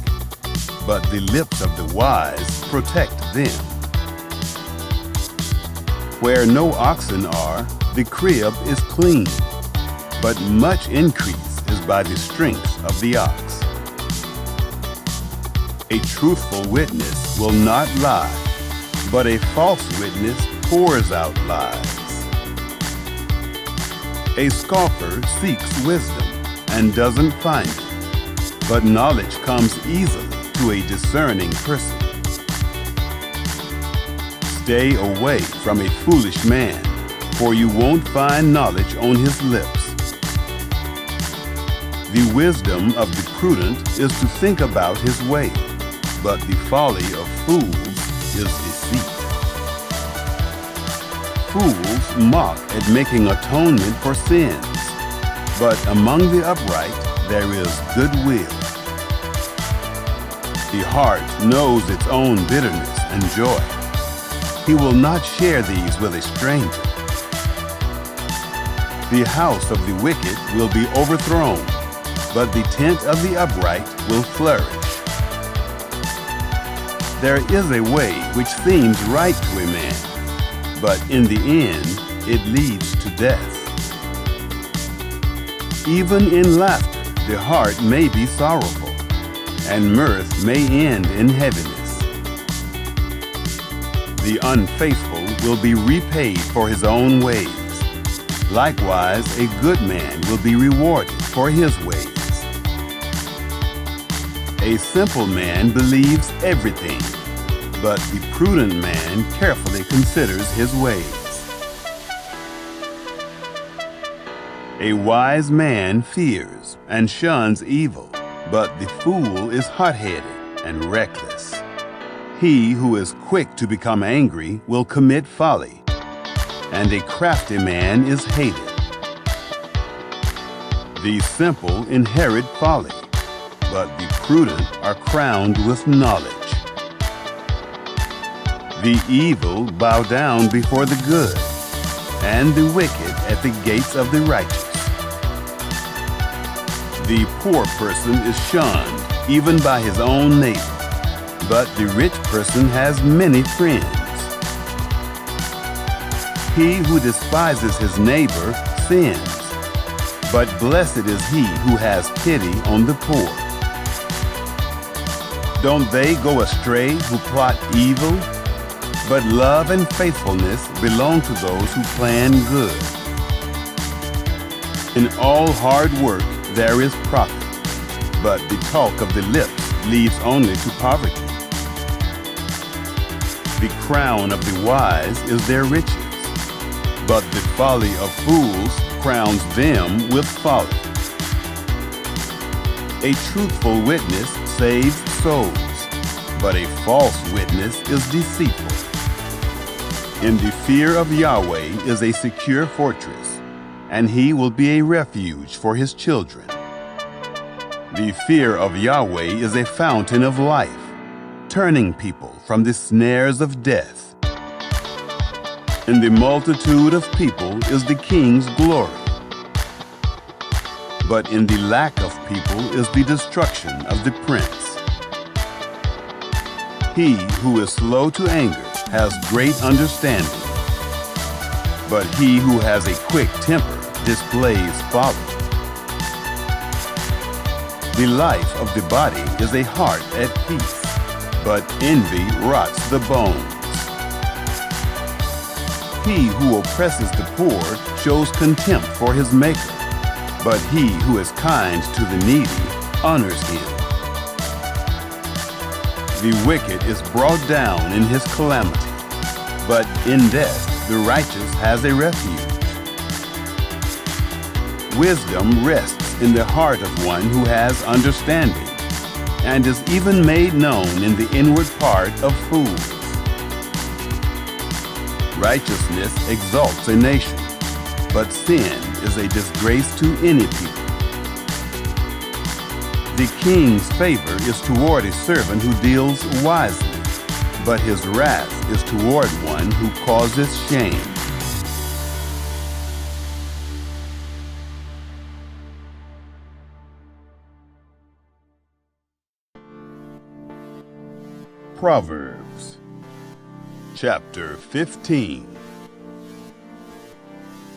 but the lips of the wise protect them. Where no oxen are, the crib is clean, but much increase is by the strength of the ox. A truthful witness will not lie, but a false witness pours out lies. A scoffer seeks wisdom and doesn't find it, but knowledge comes easily to a discerning person. Stay away from a foolish man, for you won't find knowledge on his lips. The wisdom of the prudent is to think about his way, but the folly of fools is deceit. Fools mock at making atonement for sins, but among the upright there is goodwill. The heart knows its own bitterness and joy. He will not share these with a stranger. The house of the wicked will be overthrown, but the tent of the upright will flourish. There is a way which seems right to a man, but in the end it leads to death. Even in laughter the heart may be sorrowful, and mirth may end in heaviness. The unfaithful will be repaid for his own ways. Likewise, a good man will be rewarded for his ways. A simple man believes everything, but the prudent man carefully considers his ways. A wise man fears and shuns evil, but the fool is hot-headed and reckless. He who is quick to become angry will commit folly, and a crafty man is hated. The simple inherit folly, but the prudent are crowned with knowledge. The evil bow down before the good, and the wicked at the gates of the righteous. The poor person is shunned even by his own neighbor, but the rich person has many friends. He who despises his neighbor sins, but blessed is he who has pity on the poor. Don't they go astray who plot evil? But love and faithfulness belong to those who plan good. In all hard work there is profit, but the talk of the lips leads only to poverty. The crown of the wise is their riches, but the folly of fools crowns them with folly. A truthful witness saves souls, but a false witness is deceitful. In the fear of Yahweh is a secure fortress, and he will be a refuge for his children. The fear of Yahweh is a fountain of life, turning people from the snares of death. In the multitude of people is the king's glory, but in the lack of people is the destruction of the prince. He who is slow to anger has great understanding, but he who has a quick temper displays folly. The life of the body is a heart at peace, but envy rots the bones. He who oppresses the poor shows contempt for his maker, but he who is kind to the needy honors him. The wicked is brought down in his calamity, but in death the righteous has a refuge. Wisdom rests in the heart of one who has understanding, and is even made known in the inward part of fools. Righteousness exalts a nation, but sin is a disgrace to any people. The king's favor is toward a servant who deals wisely, but his wrath is toward one who causes shame. Proverbs chapter 15.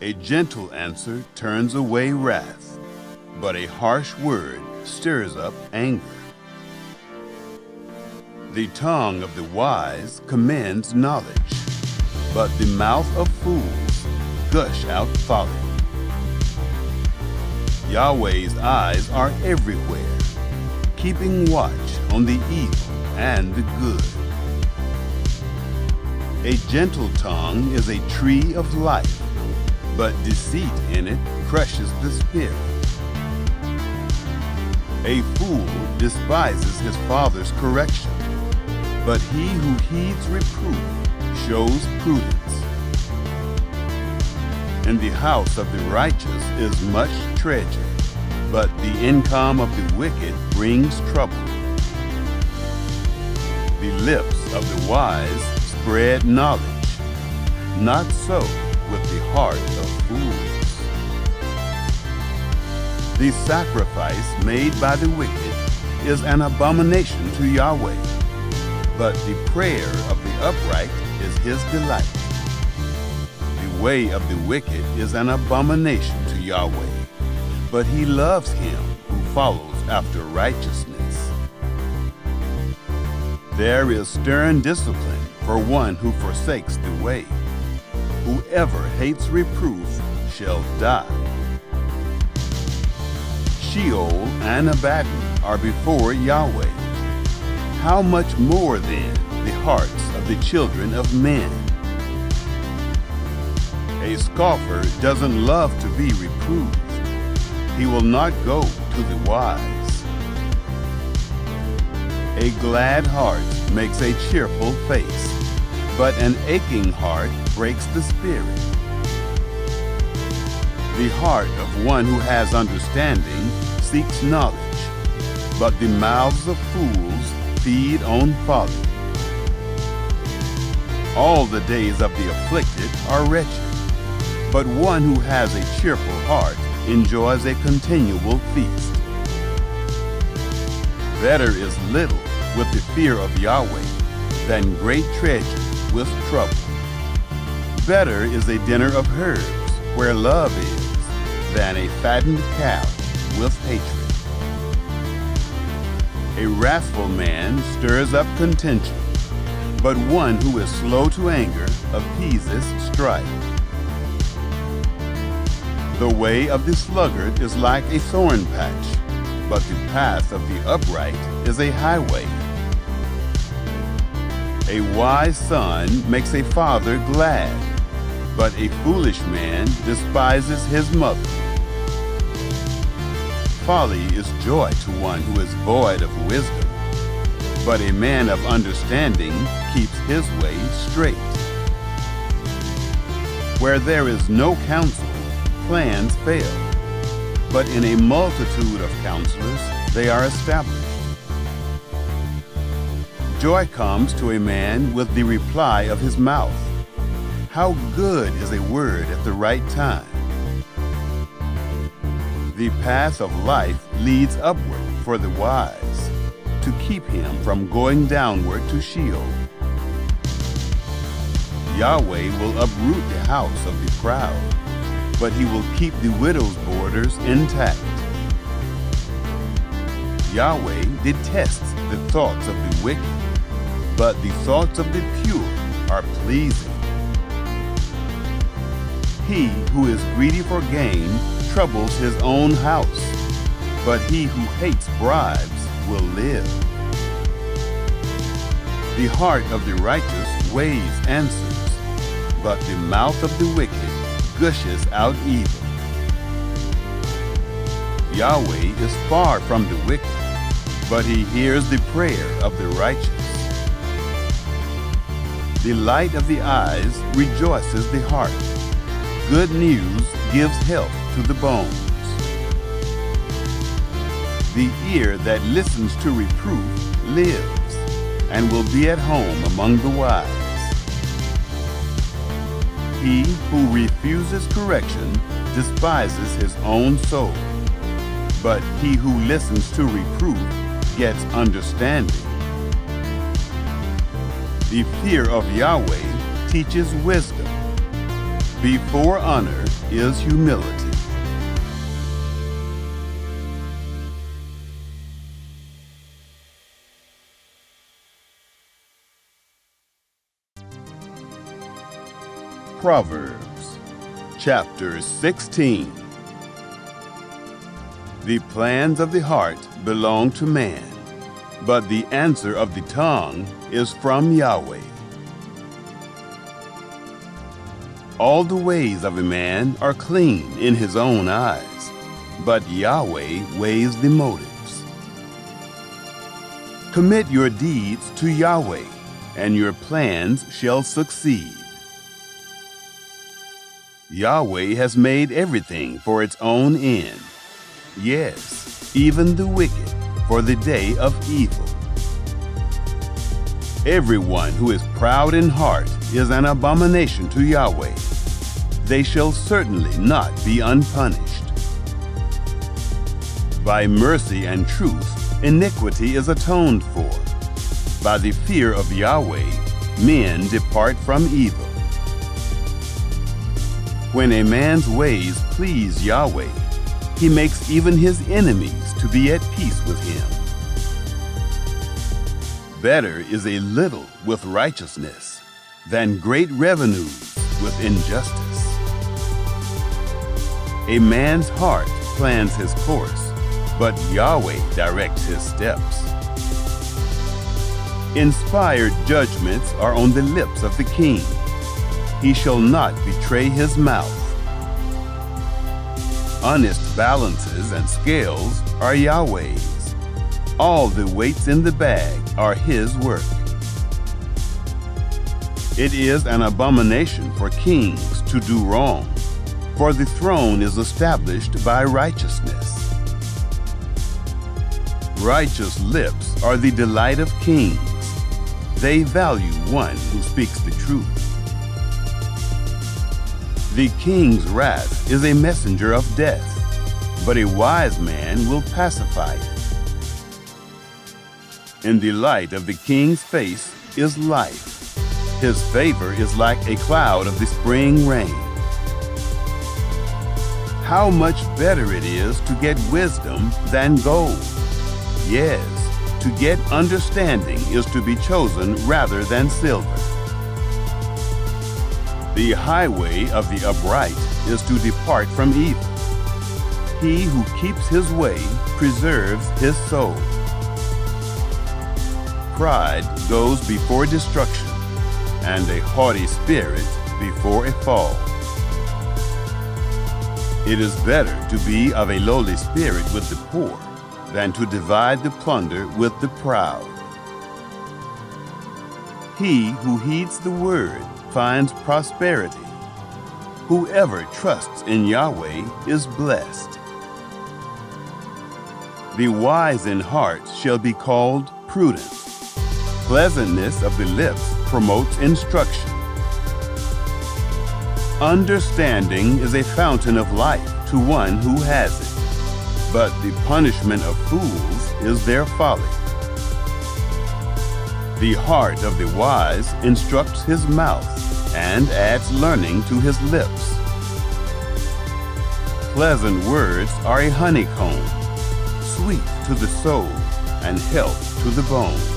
A gentle answer turns away wrath, but a harsh word stirs up anger. The tongue of the wise commends knowledge, but the mouth of fools gush out folly. Yahweh's eyes are everywhere, keeping watch on the evil and the good. A gentle tongue is a tree of life, but deceit in it crushes the spirit. A fool despises his father's correction, but he who heeds reproof shows prudence. In the house of the righteous is much treasure, but the income of the wicked brings trouble. The lips of the wise spread knowledge, not so with the heart of fools. The sacrifice made by the wicked is an abomination to Yahweh, but the prayer of the upright is his delight. The way of the wicked is an abomination to Yahweh, but he loves him who follows after righteousness. There is stern discipline for one who forsakes the way. Whoever hates reproof shall die. Sheol and Abaddon are before Yahweh. How much more then the hearts of the children of men? A scoffer doesn't love to be reproved. He will not go to the wise. A glad heart makes a cheerful face, but an aching heart breaks the spirit. The heart of one who has understanding seeks knowledge, but the mouths of fools feed on folly. All the days of the afflicted are wretched, but one who has a cheerful heart enjoys a continual feast. Better is little with the fear of Yahweh than great treasure with trouble. Better is a dinner of herbs where love is than a fattened cow with hatred. A wrathful man stirs up contention, but one who is slow to anger appeases strife. The way of the sluggard is like a thorn patch, but the path of the upright is a highway. A wise son makes a father glad, but a foolish man despises his mother. Folly is joy to one who is void of wisdom, but a man of understanding keeps his way straight. Where there is no counsel, plans fail, but in a multitude of counselors they are established. Joy comes to a man with the reply of his mouth. How good is a word at the right time! The path of life leads upward for the wise, to keep him from going downward to Sheol. Yahweh will uproot the house of the proud, but he will keep the widow's borders intact. Yahweh detests the thoughts of the wicked, but the thoughts of the pure are pleasing. He who is greedy for gain troubles his own house, but he who hates bribes will live. The heart of the righteous weighs answers, but the mouth of the wicked gushes out evil. Yahweh is far from the wicked, but he hears the prayer of the righteous. The light of the eyes rejoices the heart. Good news gives health to the bones. The ear that listens to reproof lives, and will be at home among the wise. He who refuses correction despises his own soul, but he who listens to reproof gets understanding. The fear of Yahweh teaches wisdom. Before honor is humility. Proverbs, chapter 16. The plans of the heart belong to man, but the answer of the tongue is from Yahweh. All the ways of a man are clean in his own eyes, but Yahweh weighs the motives. Commit your deeds to Yahweh, and your plans shall succeed. Yahweh has made everything for its own end. Yes, even the wicked for the day of evil. Everyone who is proud in heart is an abomination to Yahweh. They shall certainly not be unpunished. By mercy and truth, iniquity is atoned for. By the fear of Yahweh, men depart from evil. When a man's ways please Yahweh, he makes even his enemies to be at peace with him. Better is a little with righteousness than great revenues with injustice. A man's heart plans his course, but Yahweh directs his steps. Inspired judgments are on the lips of the king. He shall not betray his mouth. Honest balances and scales are Yahweh's. All the weights in the bag are his work. It is an abomination for kings to do wrong, for the throne is established by righteousness. Righteous lips are the delight of kings. They value one who speaks the truth. The king's wrath is a messenger of death, but a wise man will pacify it. In the light of the king's face is life. His favor is like a cloud of the spring rain. How much better it is to get wisdom than gold. Yes, to get understanding is to be chosen rather than silver. The highway of the upright is to depart from evil. He who keeps his way preserves his soul. Pride goes before destruction, and a haughty spirit before a fall. It is better to be of a lowly spirit with the poor than to divide the plunder with the proud. He who heeds the word finds prosperity. Whoever trusts in Yahweh is blessed. The wise in heart shall be called prudent. Pleasantness of the lips promotes instruction. Understanding is a fountain of life to one who has it, but the punishment of fools is their folly. The heart of the wise instructs his mouth and adds learning to his lips. Pleasant words are a honeycomb, sweet to the soul and health to the bones.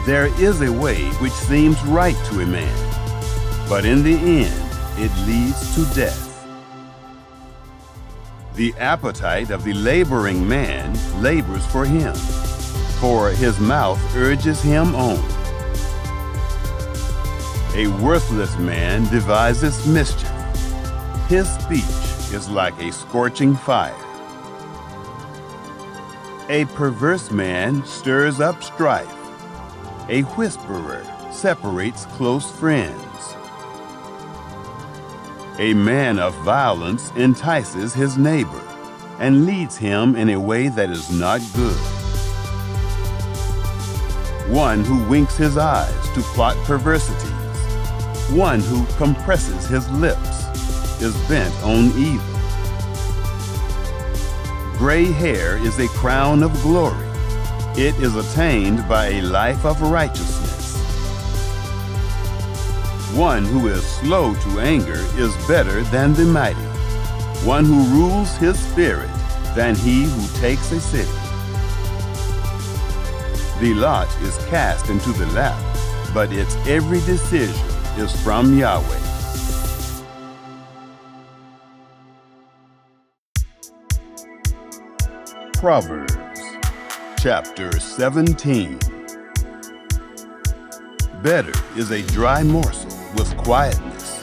There is a way which seems right to a man, but in the end it leads to death. The appetite of the laboring man labors for him, for his mouth urges him on. A worthless man devises mischief. His speech is like a scorching fire. A perverse man stirs up strife. A whisperer separates close friends. A man of violence entices his neighbor and leads him in a way that is not good. One who winks his eyes to plot perversities, one who compresses his lips, is bent on evil. Gray hair is a crown of glory. It is attained by a life of righteousness. One who is slow to anger is better than the mighty, one who rules his spirit than he who takes a city. The lot is cast into the lap, but its every decision is from Yahweh. Proverbs chapter 17. Better is a dry morsel with quietness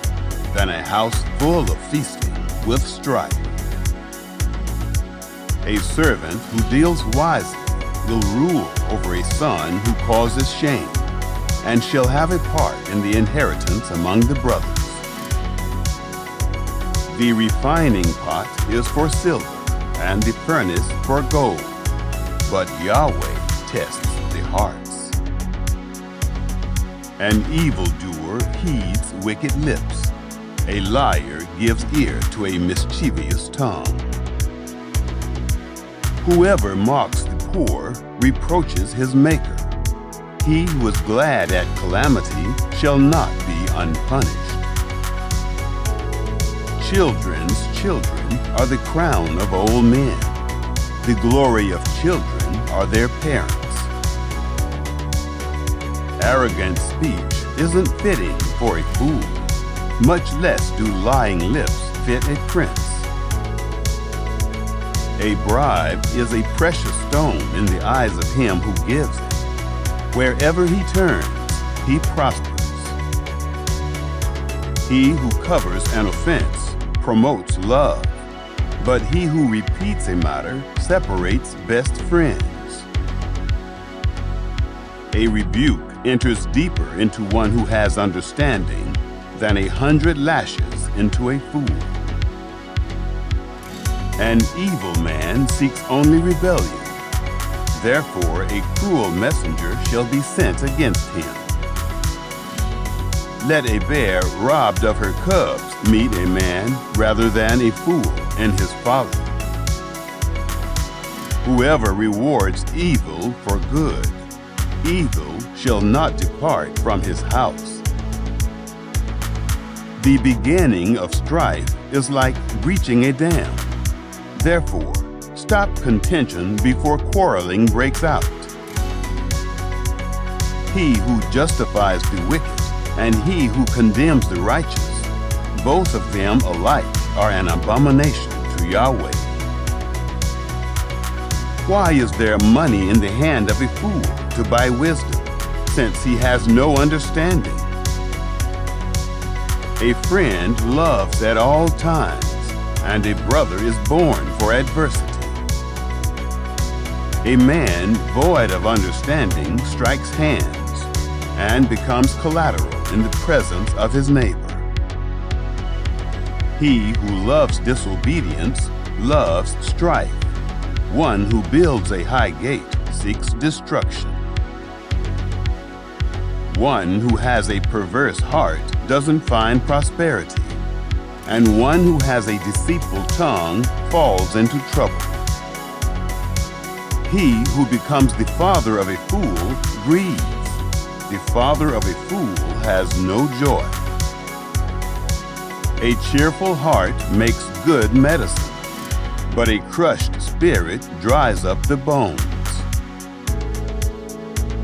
than a house full of feasting with strife. A servant who deals wisely will rule over a son who causes shame, and shall have a part in the inheritance among the brothers. The refining pot is for silver, and the furnace for gold, but Yahweh tests the hearts. An evildoer heeds wicked lips. A liar gives ear to a mischievous tongue. Whoever mocks the poor reproaches his Maker. He who is glad at calamity shall not be unpunished. Children's children are the crown of old men. The glory of children are their parents. Arrogant speech isn't fitting for a fool, much less do lying lips fit a prince. A bribe is a precious stone in the eyes of him who gives it. Wherever he turns, he prospers. He who covers an offense promotes love, but he who repeats a matter separates best friends. A rebuke enters deeper into one who has understanding than 100 lashes into a fool. An evil man seeks only rebellion. Therefore, a cruel messenger shall be sent against him. Let a bear robbed of her cubs meet a man rather than a fool in his folly. Whoever rewards evil for good, evil shall not depart from his house. The beginning of strife is like breaching a dam. Therefore, stop contention before quarreling breaks out. He who justifies the wicked and he who condemns the righteous, both of them alike are an abomination to Yahweh. Why is there money in the hand of a fool to buy wisdom, since he has no understanding? A friend loves at all times, and a brother is born for adversity. A man void of understanding strikes hands and becomes collateral in the presence of his neighbor. He who loves disobedience loves strife. One who builds a high gate seeks destruction. One who has a perverse heart doesn't find prosperity, and one who has a deceitful tongue falls into trouble. He who becomes the father of a fool grieves. The father of a fool has no joy. A cheerful heart makes good medicine, but a crushed spirit dries up the bones.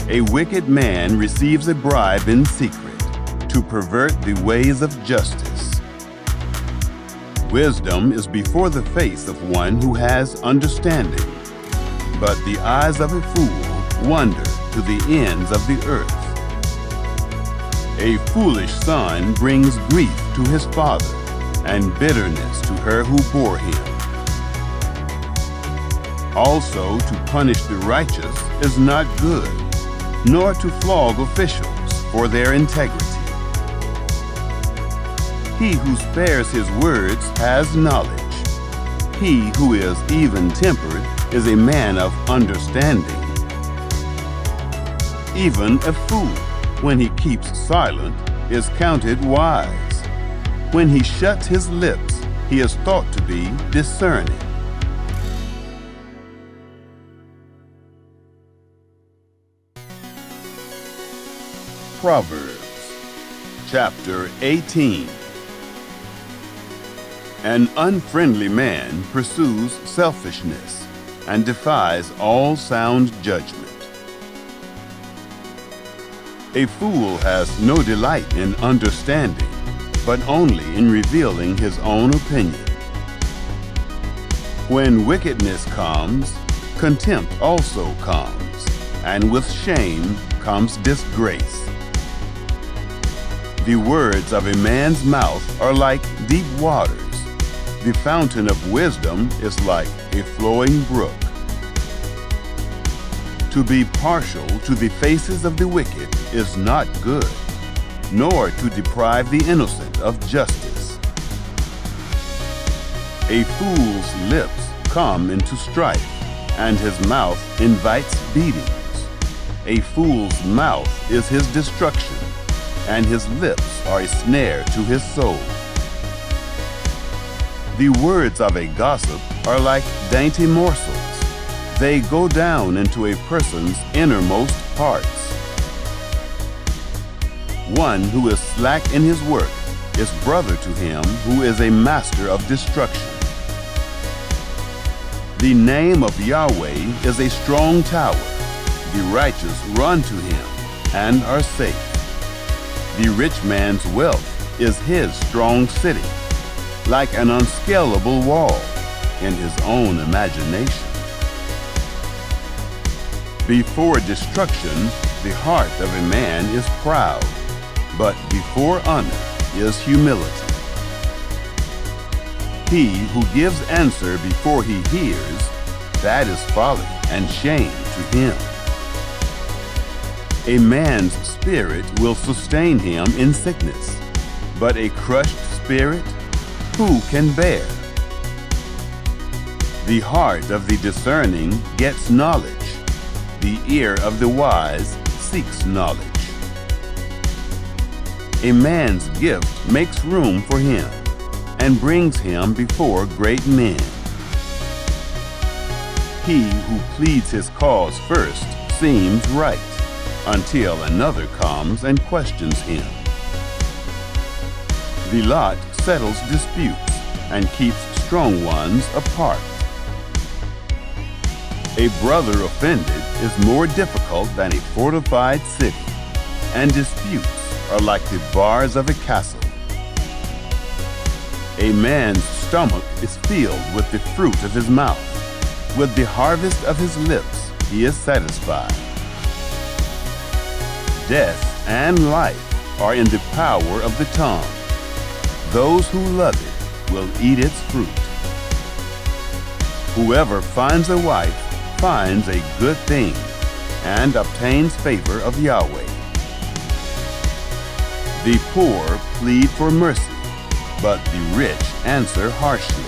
A wicked man receives a bribe in secret to pervert the ways of justice. Wisdom is before the face of one who has understanding, but the eyes of a fool wander to the ends of the earth. A foolish son brings grief to his father, and bitterness to her who bore him. Also, to punish the righteous is not good, nor to flog officials for their integrity. He who spares his words has knowledge. He who is even-tempered is a man of understanding. Even a fool, when he keeps silent, is counted wise. When he shuts his lips, he is thought to be discerning. Proverbs, chapter 18. An unfriendly man pursues selfishness and defies all sound judgment. A fool has no delight in understanding, but only in revealing his own opinion. When wickedness comes, contempt also comes, and with shame comes disgrace. The words of a man's mouth are like deep waters. The fountain of wisdom is like a flowing brook. To be partial to the faces of the wicked is not good, nor to deprive the innocent of justice. A fool's lips come into strife, and his mouth invites beatings. A fool's mouth is his destruction, and his lips are a snare to his soul. The words of a gossip are like dainty morsels. They go down into a person's innermost parts. One who is slack in his work is brother to him who is a master of destruction. The name of Yahweh is a strong tower. The righteous run to him and are safe. The rich man's wealth is his strong city, like an unscalable wall in his own imagination. Before destruction, the heart of a man is proud, but before honor is humility. He who gives answer before he hears, that is folly and shame to him. A man's spirit will sustain him in sickness, but a crushed spirit, who can bear? The heart of the discerning gets knowledge. The ear of the wise seeks knowledge. A man's gift makes room for him and brings him before great men. He who pleads his cause first seems right, until another comes and questions him. The lot settles disputes and keeps strong ones apart. A brother offended is more difficult than a fortified city, and disputes are like the bars of a castle. A man's stomach is filled with the fruit of his mouth. With the harvest of his lips he is satisfied. Death and life are in the power of the tongue. Those who love it will eat its fruit. Whoever finds a wife finds a good thing and obtains favor of Yahweh. The poor plead for mercy, but the rich answer harshly.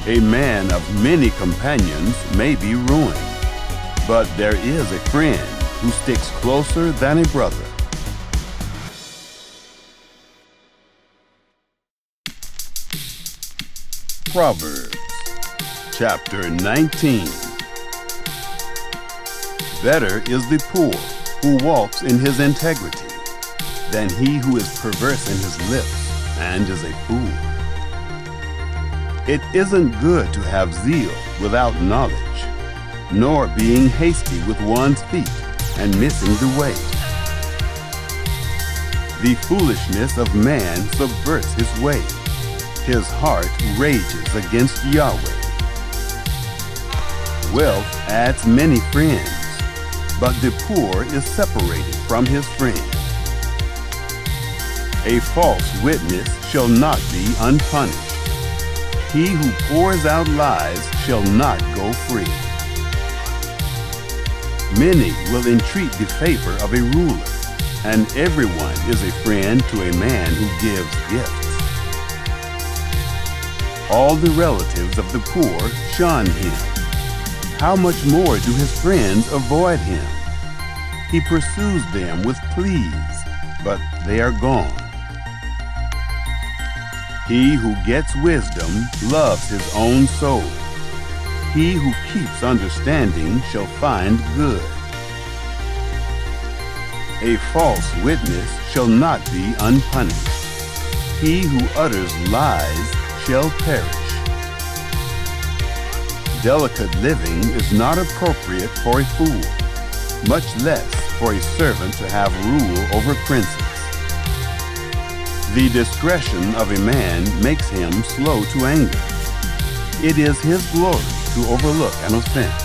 A man of many companions may be ruined, but there is a friend who sticks closer than a brother. Proverbs chapter 19. Better is the poor who walks in his integrity than he who is perverse in his lips and is a fool. It isn't good to have zeal without knowledge, nor being hasty with one's feet and missing the way. The foolishness of man subverts his way. His heart rages against Yahweh. Wealth adds many friends, but the poor is separated from his friend. A false witness shall not be unpunished. He who pours out lies shall not go free. Many will entreat the favor of a ruler, and everyone is a friend to a man who gives gifts. All the relatives of the poor shun him. How much more do his friends avoid him? He pursues them with pleas, but they are gone. He who gets wisdom loves his own soul. He who keeps understanding shall find good. A false witness shall not be unpunished. He who utters lies shall perish. Delicate living is not appropriate for a fool, much less for a servant to have rule over princes. The discretion of a man makes him slow to anger. It is his glory to overlook an offense.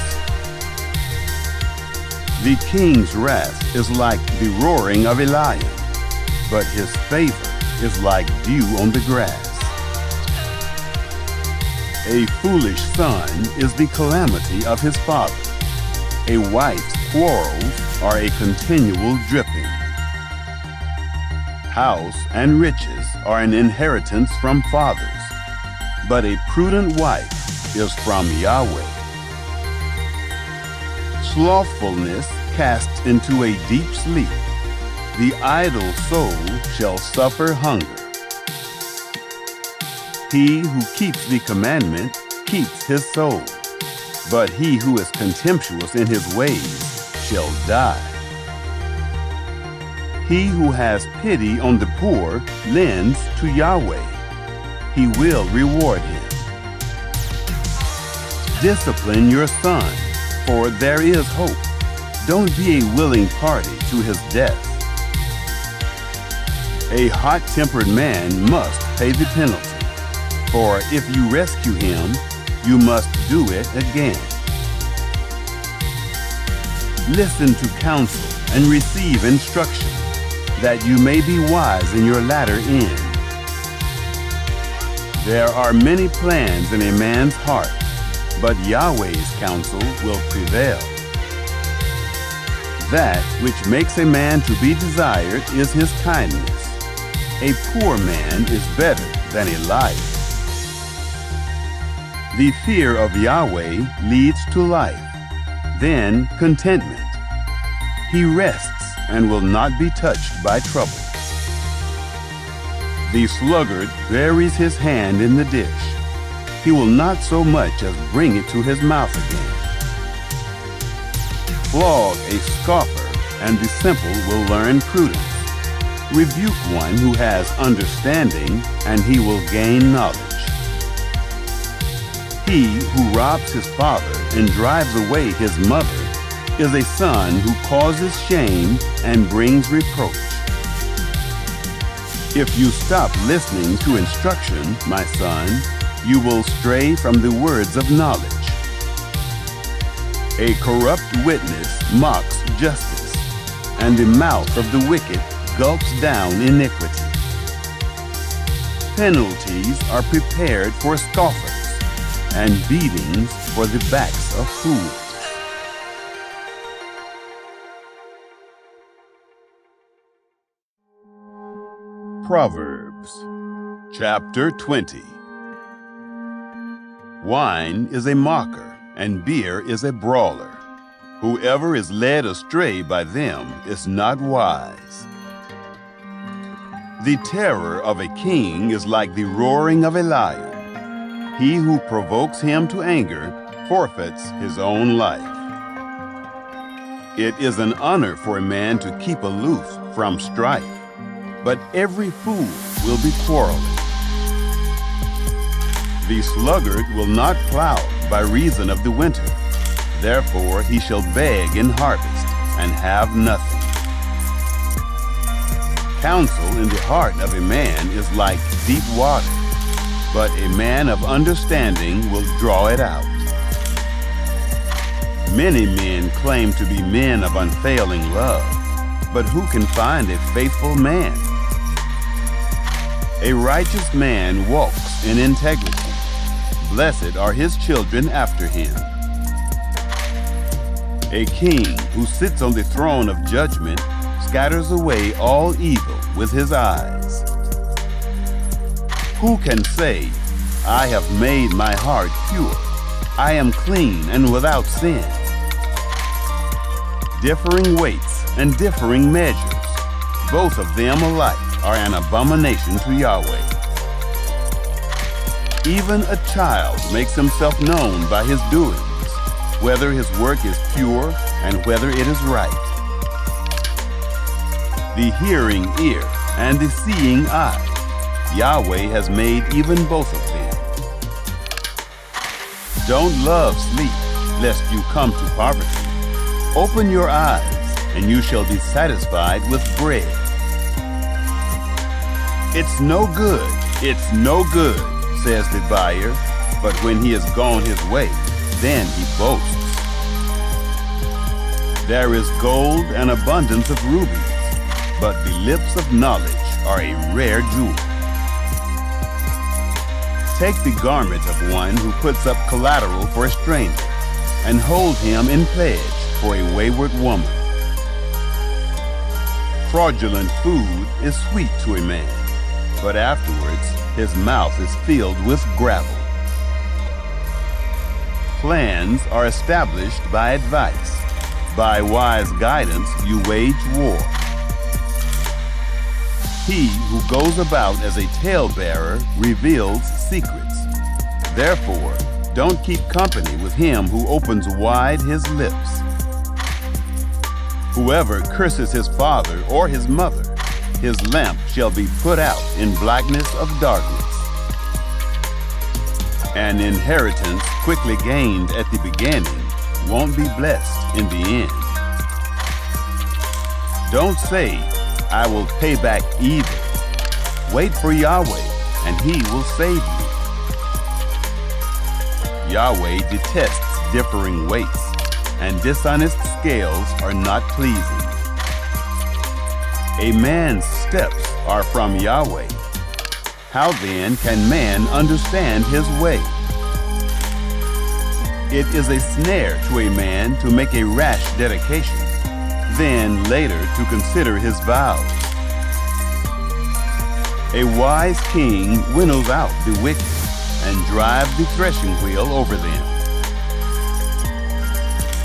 The king's wrath is like the roaring of a lion, but his favor is like dew on the grass. A foolish son is the calamity of his father. A wife's quarrels are a continual dripping. House and riches are an inheritance from fathers, but a prudent wife is from Yahweh. Slothfulness casts into a deep sleep. The idle soul shall suffer hunger. He who keeps the commandment keeps his soul, but he who is contemptuous in his ways shall die. He who has pity on the poor lends to Yahweh. He will reward him. Discipline your son, for there is hope. Don't be a willing party to his death. A hot-tempered man must pay the penalty, for if you rescue him, you must do it again. Listen to counsel and receive instruction, that you may be wise in your latter end. There are many plans in a man's heart, but Yahweh's counsel will prevail. That which makes a man to be desired is his kindness. A poor man is better than a life. The fear of Yahweh leads to life, then contentment. He rests and will not be touched by trouble. The sluggard buries his hand in the dish. He will not so much as bring it to his mouth again. Flog a scoffer, and the simple will learn prudence. Rebuke one who has understanding, and he will gain knowledge. He who robs his father and drives away his mother is a son who causes shame and brings reproach. If you stop listening to instruction, my son, you will stray from the words of knowledge. A corrupt witness mocks justice, and the mouth of the wicked gulps down iniquity. Penalties are prepared for scoffers, and beatings for the backs of fools. Proverbs, chapter 20. Wine is a mocker, and beer is a brawler. Whoever is led astray by them is not wise. The terror of a king is like the roaring of a lion. He who provokes him to anger forfeits his own life. It is an honor for a man to keep aloof from strife, but every fool will be quarreling. The sluggard will not plow by reason of the winter. Therefore he shall beg in harvest and have nothing. Counsel in the heart of a man is like deep water, but a man of understanding will draw it out. Many men claim to be men of unfailing love, but who can find a faithful man? A righteous man walks in integrity. Blessed are his children after him. A king who sits on the throne of judgment scatters away all evil with his eyes. Who can say, I have made my heart pure, I am clean and without sin? Differing weights and differing measures, both of them alike are an abomination to Yahweh. Even a child makes himself known by his doings, whether his work is pure and whether it is right. The hearing ear and the seeing eye, Yahweh has made even both of them. Don't love sleep, lest you come to poverty. Open your eyes, and you shall be satisfied with bread. It's no good, says the buyer, but when he has gone his way, then he boasts. There is gold and abundance of rubies, but the lips of knowledge are a rare jewel. Take the garment of one who puts up collateral for a stranger, and hold him in pledge for a wayward woman. Fraudulent food is sweet to a man, but afterwards his mouth is filled with gravel. Plans are established by advice. By wise guidance you wage war. He who goes about as a talebearer reveals secrets. Therefore, don't keep company with him who opens wide his lips. Whoever curses his father or his mother, his lamp shall be put out in blackness of darkness. An inheritance quickly gained at the beginning won't be blessed in the end. Don't say, I will pay back evil. Wait for Yahweh, and he will save you. Yahweh detests differing weights, and dishonest scales are not pleasing. A man's steps are from Yahweh. How then can man understand his way? It is a snare to a man to make a rash dedication, then later to consider his vows. A wise king winnows out the wicked and drives the threshing wheel over them.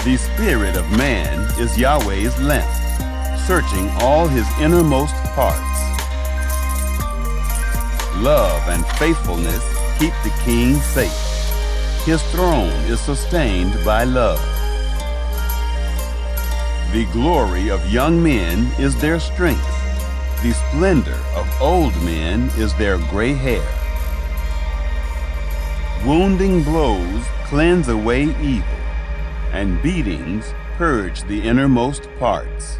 The spirit of man is Yahweh's lamp, searching all his innermost parts. Love and faithfulness keep the king safe. His throne is sustained by love. The glory of young men is their strength. The splendor of old men is their gray hair. Wounding blows cleanse away evil, and beatings purge the innermost parts.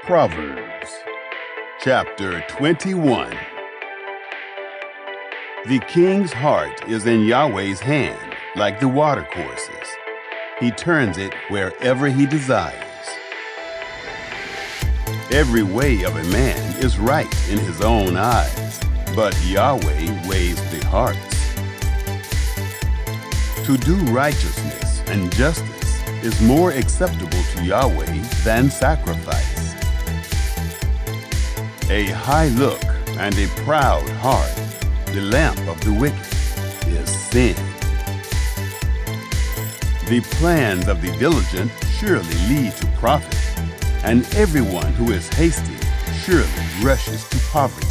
Proverbs, chapter 21. The king's heart is in Yahweh's hand, like the watercourses. He turns it wherever he desires. Every way of a man is right in his own eyes, but Yahweh weighs the hearts. To do righteousness and justice is more acceptable to Yahweh than sacrifice. A high look and a proud heart, the lamp of the wicked, is sin. The plans of the diligent surely lead to profit, and everyone who is hasty surely rushes to poverty.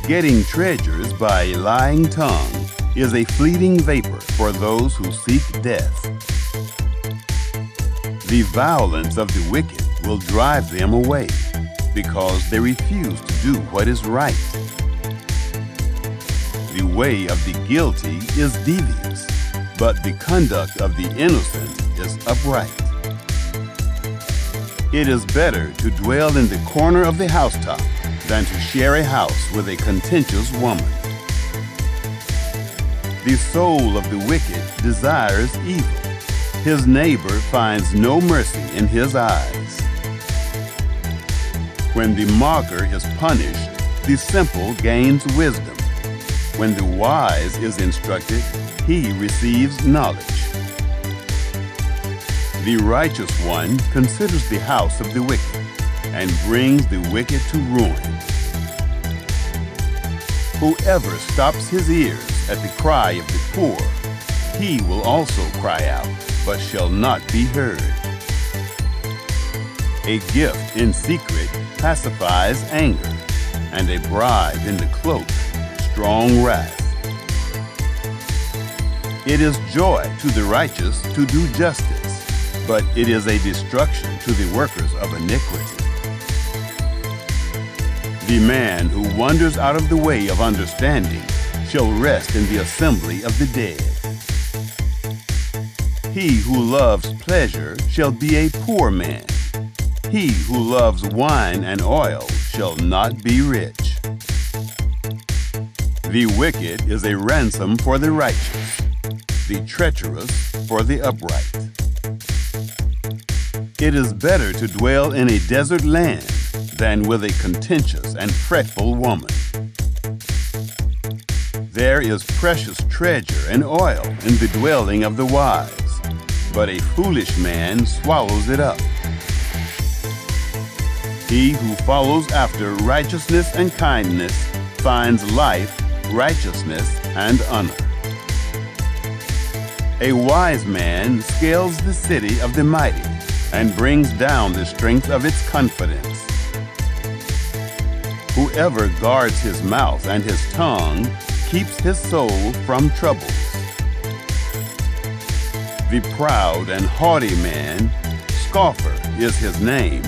Getting treasures by a lying tongue is a fleeting vapor for those who seek death. The violence of the wicked will drive them away, because they refuse to do what is right. The way of the guilty is devious, but the conduct of the innocent is upright. It is better to dwell in the corner of the housetop than to share a house with a contentious woman. The soul of the wicked desires evil. His neighbor finds no mercy in his eyes. When the mocker is punished, the simple gains wisdom. When the wise is instructed, he receives knowledge. The righteous one considers the house of the wicked and brings the wicked to ruin. Whoever stops his ears at the cry of the poor, he will also cry out, but shall not be heard. A gift in secret pacifies anger, and a bribe in the cloak, strong wrath. It is joy to the righteous to do justice, but it is a destruction to the workers of iniquity. The man who wanders out of the way of understanding shall rest in the assembly of the dead. He who loves pleasure shall be a poor man. He who loves wine and oil shall not be rich. The wicked is a ransom for the righteous, the treacherous for the upright. It is better to dwell in a desert land than with a contentious and fretful woman. There is precious treasure and oil in the dwelling of the wise, but a foolish man swallows it up. He who follows after righteousness and kindness finds life, righteousness, and honor. A wise man scales the city of the mighty and brings down the strength of its confidence. Whoever guards his mouth and his tongue keeps his soul from troubles. The proud and haughty man, scoffer is his name.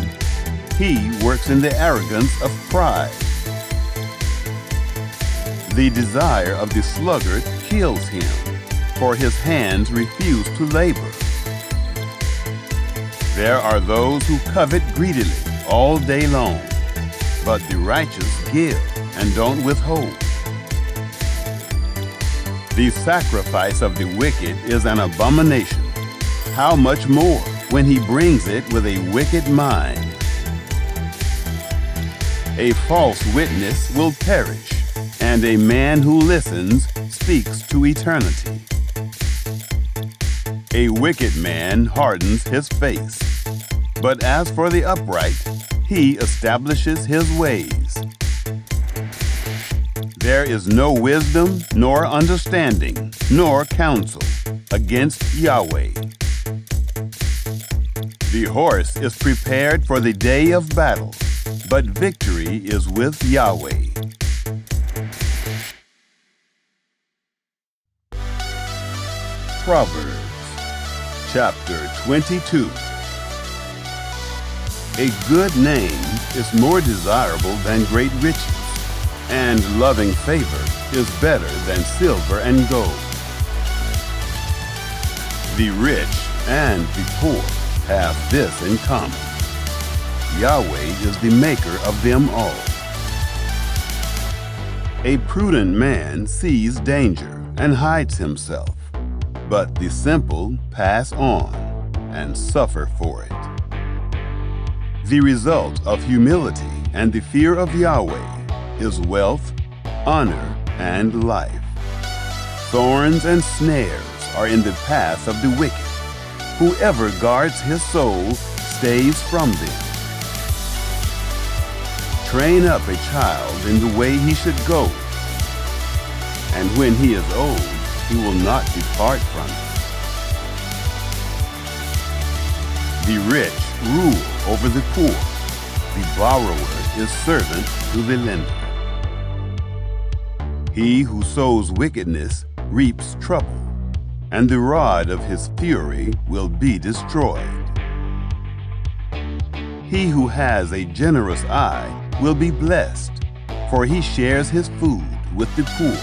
He works in the arrogance of pride. The desire of the sluggard kills him, for his hands refuse to labor. There are those who covet greedily all day long, but the righteous give and don't withhold. The sacrifice of the wicked is an abomination. How much more when he brings it with a wicked mind? A false witness will perish, and a man who listens speaks to eternity. A wicked man hardens his face, but as for the upright, he establishes his ways. There is no wisdom, nor understanding, nor counsel against Yahweh. The horse is prepared for the day of battle, but victory is with Yahweh. Proverbs, chapter 22. A good name is more desirable than great riches, and loving favor is better than silver and gold. The rich and the poor have this in common: Yahweh is the maker of them all. A prudent man sees danger and hides himself, but the simple pass on and suffer for it. The result of humility and the fear of Yahweh is wealth, honor, and life. Thorns and snares are in the path of the wicked. Whoever guards his soul stays from them. Train up a child in the way he should go, and when he is old, he will not depart from it. The rich rule over the poor. The borrower is servant to the lender. He who sows wickedness reaps trouble, and the rod of his fury will be destroyed. He who has a generous eye will be blessed, for he shares his food with the poor.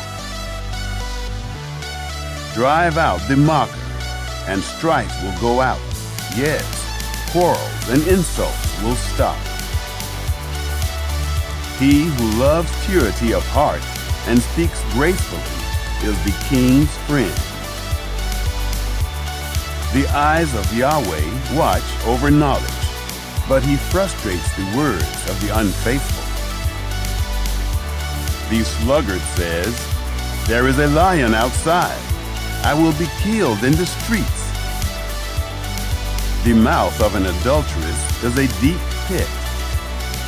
Drive out the mocker, and strife will go out. Yes, quarrels and insults will stop. He who loves purity of heart and speaks gracefully is the king's friend. The eyes of Yahweh watch over knowledge, but he frustrates the words of the unfaithful. The sluggard says, "There is a lion outside. I will be killed in the streets." The mouth of an adulteress is a deep pit.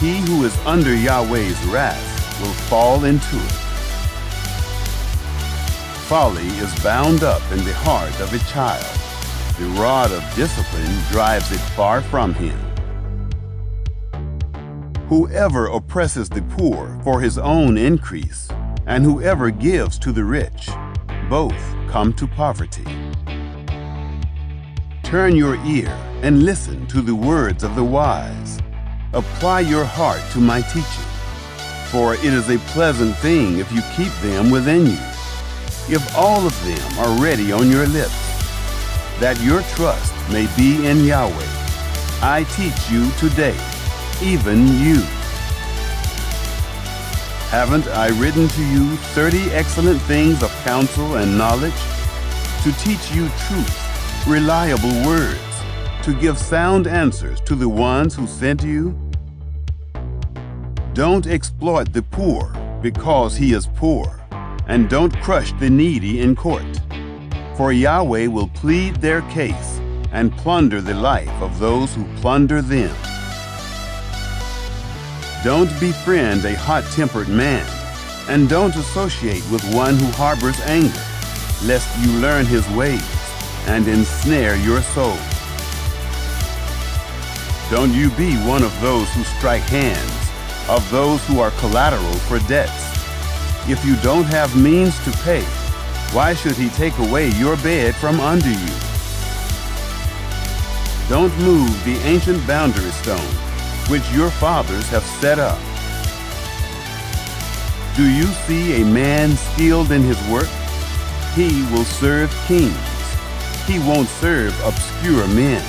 He who is under Yahweh's wrath will fall into it. Folly is bound up in the heart of a child. The rod of discipline drives it far from him. Whoever oppresses the poor for his own increase, and whoever gives to the rich, both come to poverty. Turn your ear and listen to the words of the wise. Apply your heart to my teaching, for it is a pleasant thing if you keep them within you. If all of them are ready on your lips, that your trust may be in Yahweh. I teach you today, even you. Haven't I written to you 30 excellent things of counsel and knowledge? To teach you truth, reliable words, to give sound answers to the ones who sent you? Don't exploit the poor because he is poor. and don't crush the needy in court. For Yahweh will plead their case and plunder the life of those who plunder them. Don't befriend a hot-tempered man, and don't associate with one who harbors anger, lest you learn his ways and ensnare your soul. Don't you be one of those who strike hands, of those who are collateral for debts. If you don't have means to pay, why should he take away your bed from under you? Don't move the ancient boundary stone, which your fathers have set up. Do you see a man skilled in his work? He will serve kings. He won't serve obscure men.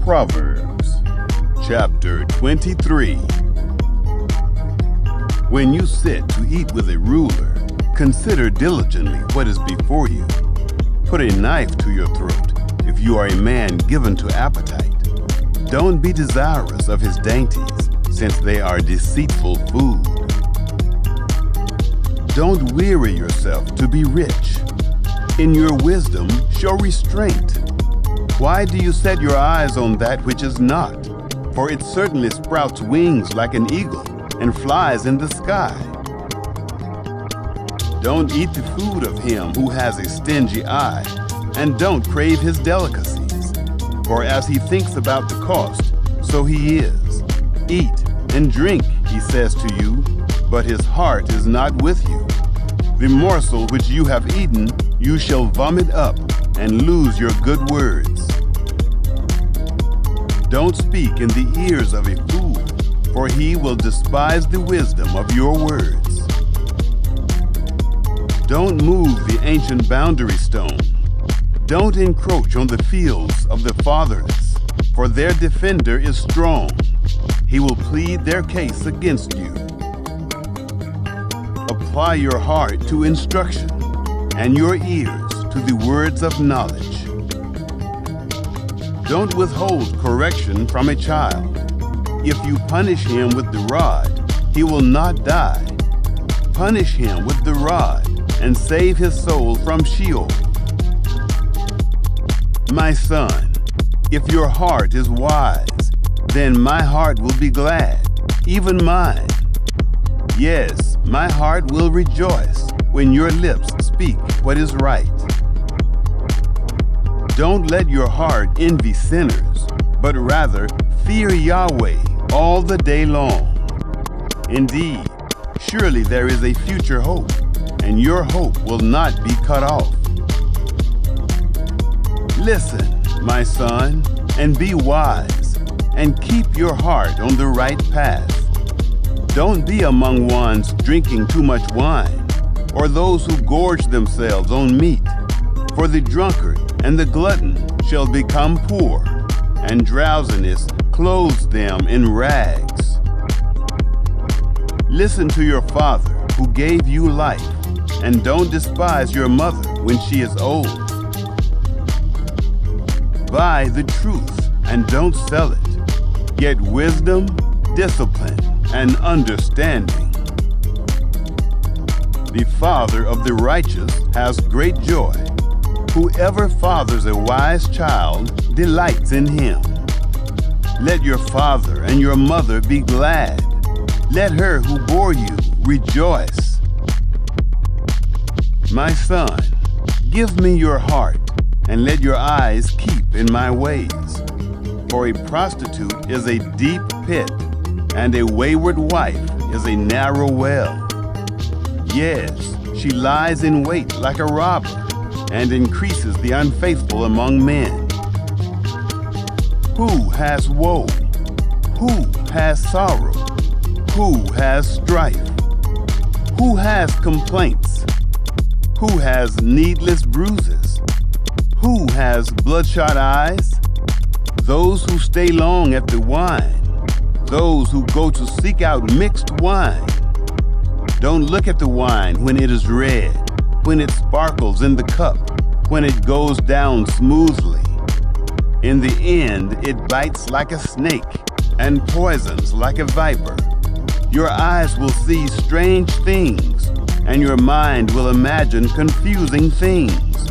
Proverbs chapter 23. When you sit to eat with a ruler, consider diligently what is before you. Put a knife to your throat if you are a man given to appetite. Don't be desirous of his dainties, since they are deceitful food. Don't weary yourself to be rich. In your wisdom, show restraint. Why do you set your eyes on that which is not? For it certainly sprouts wings like an eagle and flies in the sky. Don't eat the food of him who has a stingy eye, and don't crave his delicacies. For as he thinks about the cost, so he is. Eat and drink, he says to you, but his heart is not with you. The morsel which you have eaten, you shall vomit up and lose your good words. Don't speak in the ears of a fool, for he will despise the wisdom of your words. Don't move the ancient boundary stone. Don't encroach on the fields of the fatherless, for their defender is strong. He will plead their case against you. Apply your heart to instruction, and your ears to the words of knowledge. Don't withhold correction from a child. If you punish him with the rod, he will not die. Punish him with the rod and save his soul from Sheol. My son, if your heart is wise, then my heart will be glad, even mine. Yes, my heart will rejoice when your lips speak what is right. Don't let your heart envy sinners, but rather fear Yahweh all the day long. Indeed, surely there is a future hope, and your hope will not be cut off. Listen, my son, and be wise, and keep your heart on the right path. Don't be among ones drinking too much wine, or those who gorge themselves on meat, for the drunkard and the glutton shall become poor, and drowsiness clothes them in rags. Listen to your father who gave you life, and don't despise your mother when she is old. Buy the truth and don't sell it. Get wisdom, discipline, and understanding. The father of the righteous has great joy. Whoever fathers a wise child delights in him. Let your father and your mother be glad. Let her who bore you rejoice. My son, give me your heart, and let your eyes keep in my ways. For a prostitute is a deep pit, and a wayward wife is a narrow well. Yes, she lies in wait like a robber, and increases the unfaithful among men. Who has woe? Who has sorrow? Who has strife? Who has complaints? Who has needless bruises? Who has bloodshot eyes? Those who stay long at the wine, those who go to seek out mixed wine. Don't look at the wine when it is red, when it sparkles in the cup, when it goes down smoothly. In the end, it bites like a snake, and poisons like a viper. Your eyes will see strange things, and your mind will imagine confusing things.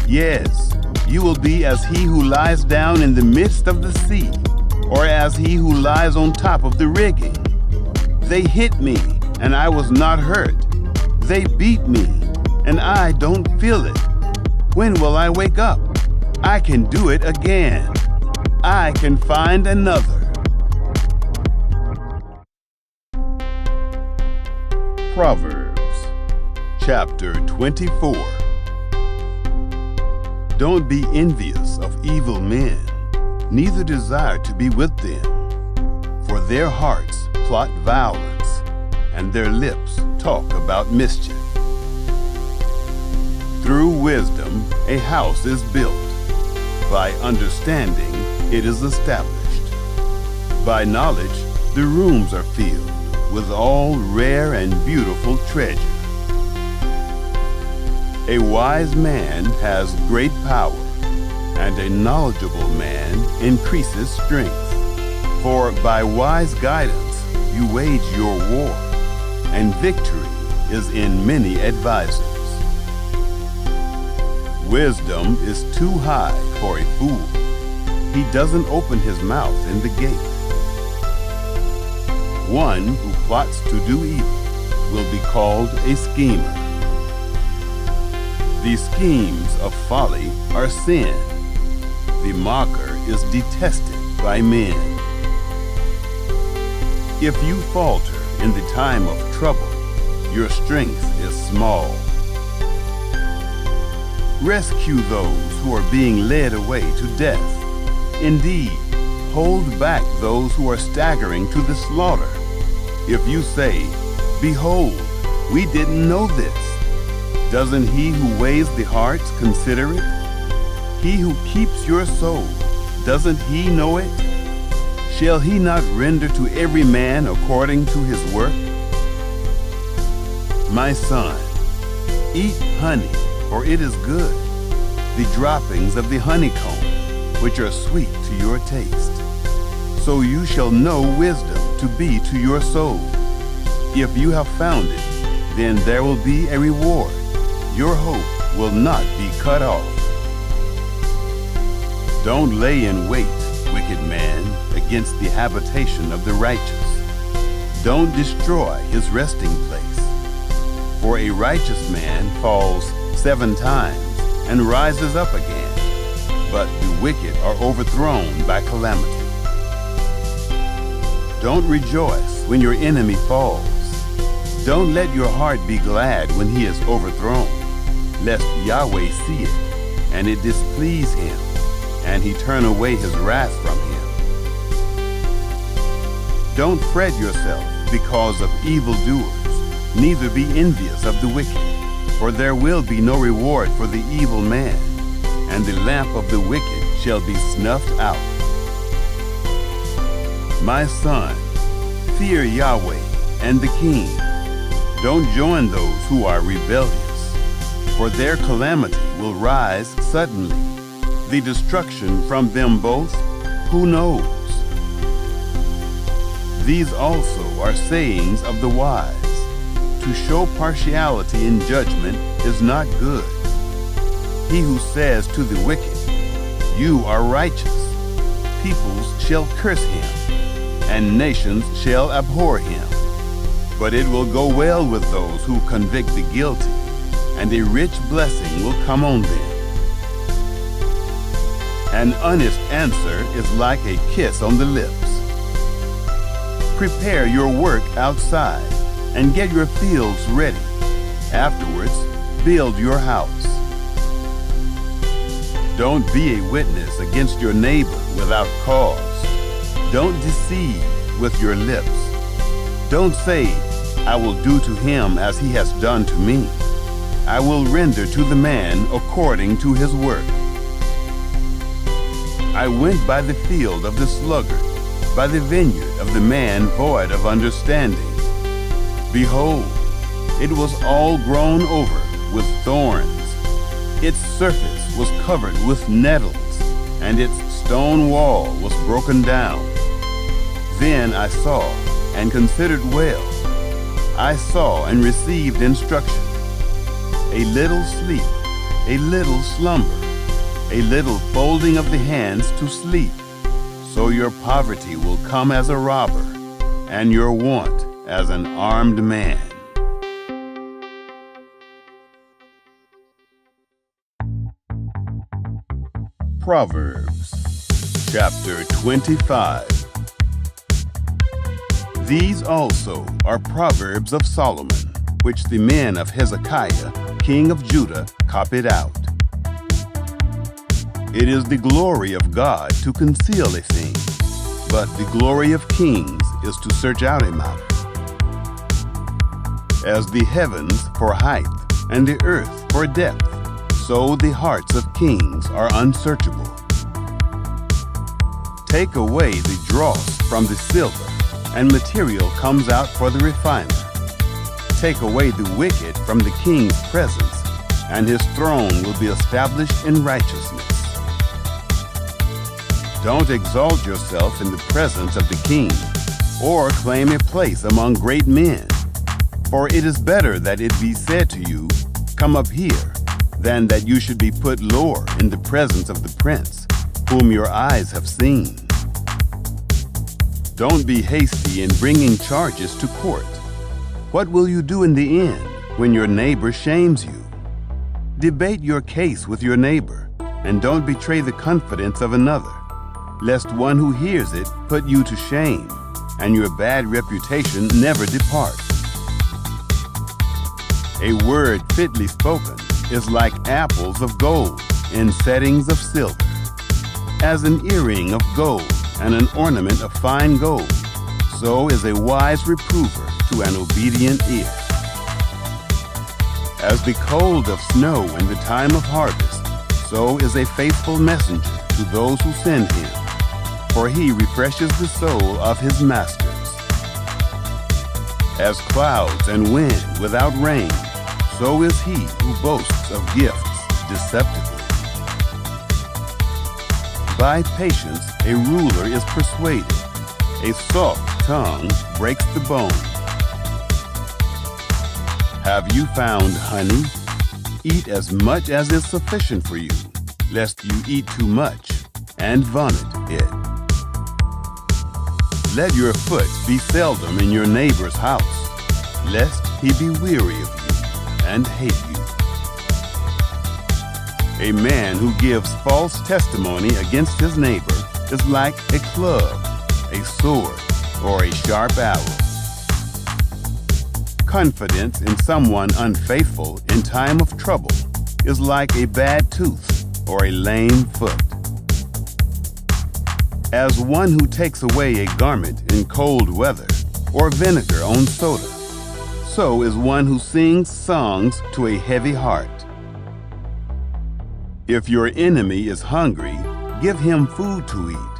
Yes, you will be as he who lies down in the midst of the sea, or as he who lies on top of the rigging. They hit me, and I was not hurt. They beat me, and I don't feel it. When will I wake up? I can do it again. I can find another. Proverbs chapter 24. Don't be envious of evil men, neither desire to be with them. For their hearts plot violence, and their lips talk about mischief. Through wisdom a house is built. By understanding it is established. By knowledge the rooms are filled with all rare and beautiful treasure. A wise man has great power, and a knowledgeable man increases strength. For by wise guidance you wage your war, and victory is in many advisers. Wisdom is too high for a fool. He doesn't open his mouth in the gate. One who plots to do evil will be called a schemer. The schemes of folly are sin. The mocker is detested by men. If you falter in the time of trouble, your strength is small. Rescue those who are being led away to death. Indeed, hold back those who are staggering to the slaughter. If you say, "Behold, we didn't know this," doesn't he who weighs the hearts consider it? He who keeps your soul, doesn't he know it? Shall he not render to every man according to his work? My son, eat honey, for it is good, the droppings of the honeycomb, which are sweet to your taste. So you shall know wisdom to be to your soul. If you have found it, then there will be a reward. Your hope will not be cut off. Don't lay in wait, wicked man, against the habitation of the righteous. Don't destroy his resting place. For a righteous man falls 7 times and rises up again, but the wicked are overthrown by calamity. Don't rejoice when your enemy falls. Don't let your heart be glad when he is overthrown, lest Yahweh see it, and it displease him, and he turn away his wrath from him. Don't fret yourself because of evildoers, neither be envious of the wicked, for there will be no reward for the evil man, and the lamp of the wicked shall be snuffed out. My son, fear Yahweh and the king. Don't join those who are rebellious, for their calamity will rise suddenly. The destruction from them both, who knows? These also are sayings of the wise. To show partiality in judgment is not good. He who says to the wicked, "You are righteous," peoples shall curse him, and nations shall abhor him. But it will go well with those who convict the guilty, and a rich blessing will come on them. An honest answer is like a kiss on the lips. Prepare your work outside, and get your fields ready. Afterwards, build your house. Don't be a witness against your neighbor without cause. Don't deceive with your lips. Don't say, "I will do to him as he has done to me. I will render to the man according to his work." I went by the field of the sluggard, by the vineyard of the man void of understanding. Behold, it was all grown over with thorns. Its surface was covered with nettles, and its stone wall was broken down. Then I saw and considered well. I saw and received instruction. A little sleep, a little slumber, a little folding of the hands to sleep. So your poverty will come as a robber, and your want as an armed man. Proverbs chapter 25. These also are proverbs of Solomon, which the men of Hezekiah, king of Judah, copied out. It is the glory of God to conceal a thing, but the glory of kings is to search out a matter. As the heavens for height and the earth for depth, so the hearts of kings are unsearchable. Take away the dross from the silver, and material comes out for the refiner. Take away the wicked from the king's presence, and his throne will be established in righteousness. Don't exalt yourself in the presence of the king, or claim a place among great men. For it is better that it be said to you, "Come up here," than that you should be put lower in the presence of the prince, whom your eyes have seen. Don't be hasty in bringing charges to court. What will you do in the end when your neighbor shames you? Debate your case with your neighbor, and don't betray the confidence of another, lest one who hears it put you to shame, and your bad reputation never depart. A word fitly spoken is like apples of gold in settings of silver. As an earring of gold and an ornament of fine gold, so is a wise reprover to an obedient ear. As the cold of snow in the time of harvest, so is a faithful messenger to those who send him, for he refreshes the soul of his masters. As clouds and wind without rain, so is he who boasts of gifts deceptively. By patience a ruler is persuaded. A soft tongue breaks the bone. Have you found honey? Eat as much as is sufficient for you, lest you eat too much and vomit it. Let your foot be seldom in your neighbor's house, lest he be weary of you and hate you. A man who gives false testimony against his neighbor is like a club, a sword, or a sharp arrow. Confidence in someone unfaithful in time of trouble is like a bad tooth or a lame foot. As one who takes away a garment in cold weather, or vinegar on soda, so is one who sings songs to a heavy heart. If your enemy is hungry, give him food to eat.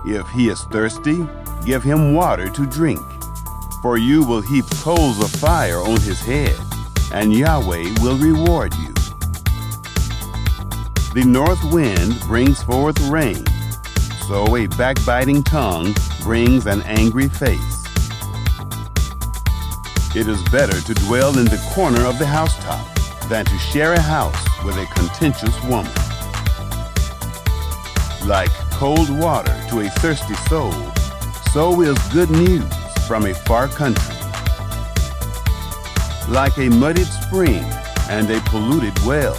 If he is thirsty, give him water to drink. For you will heap coals of fire on his head, and Yahweh will reward you. The north wind brings forth rain, so a backbiting tongue brings an angry face. It is better to dwell in the corner of the housetop than to share a house with a contentious woman. Like cold water to a thirsty soul, so is good news from a far country. Like a muddied spring and a polluted well,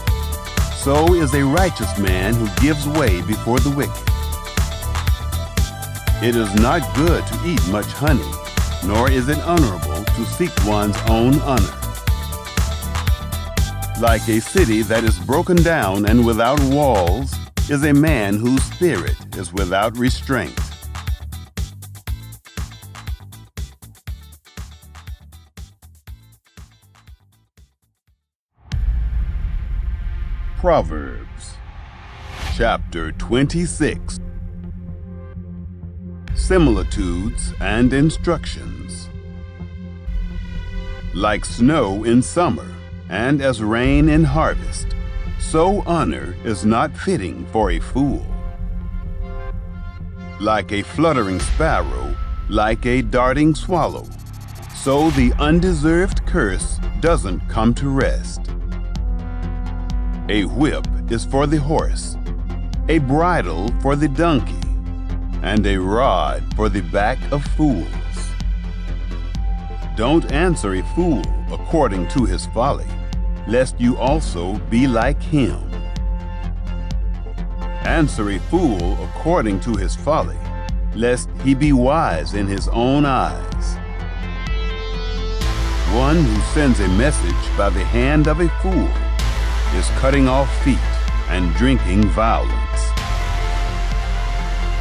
so is a righteous man who gives way before the wicked. It is not good to eat much honey, nor is it honorable to seek one's own honor. Like a city that is broken down and without walls is a man whose spirit is without restraint. Proverbs chapter 26. Similitudes and instructions. Like snow in summer, and as rain in harvest, so honor is not fitting for a fool. Like a fluttering sparrow, like a darting swallow, so the undeserved curse doesn't come to rest. A whip is for the horse, a bridle for the donkey, and a rod for the back of fools. Don't answer a fool according to his folly, lest you also be like him. Answer a fool according to his folly, lest he be wise in his own eyes. One who sends a message by the hand of a fool is cutting off feet and drinking violence.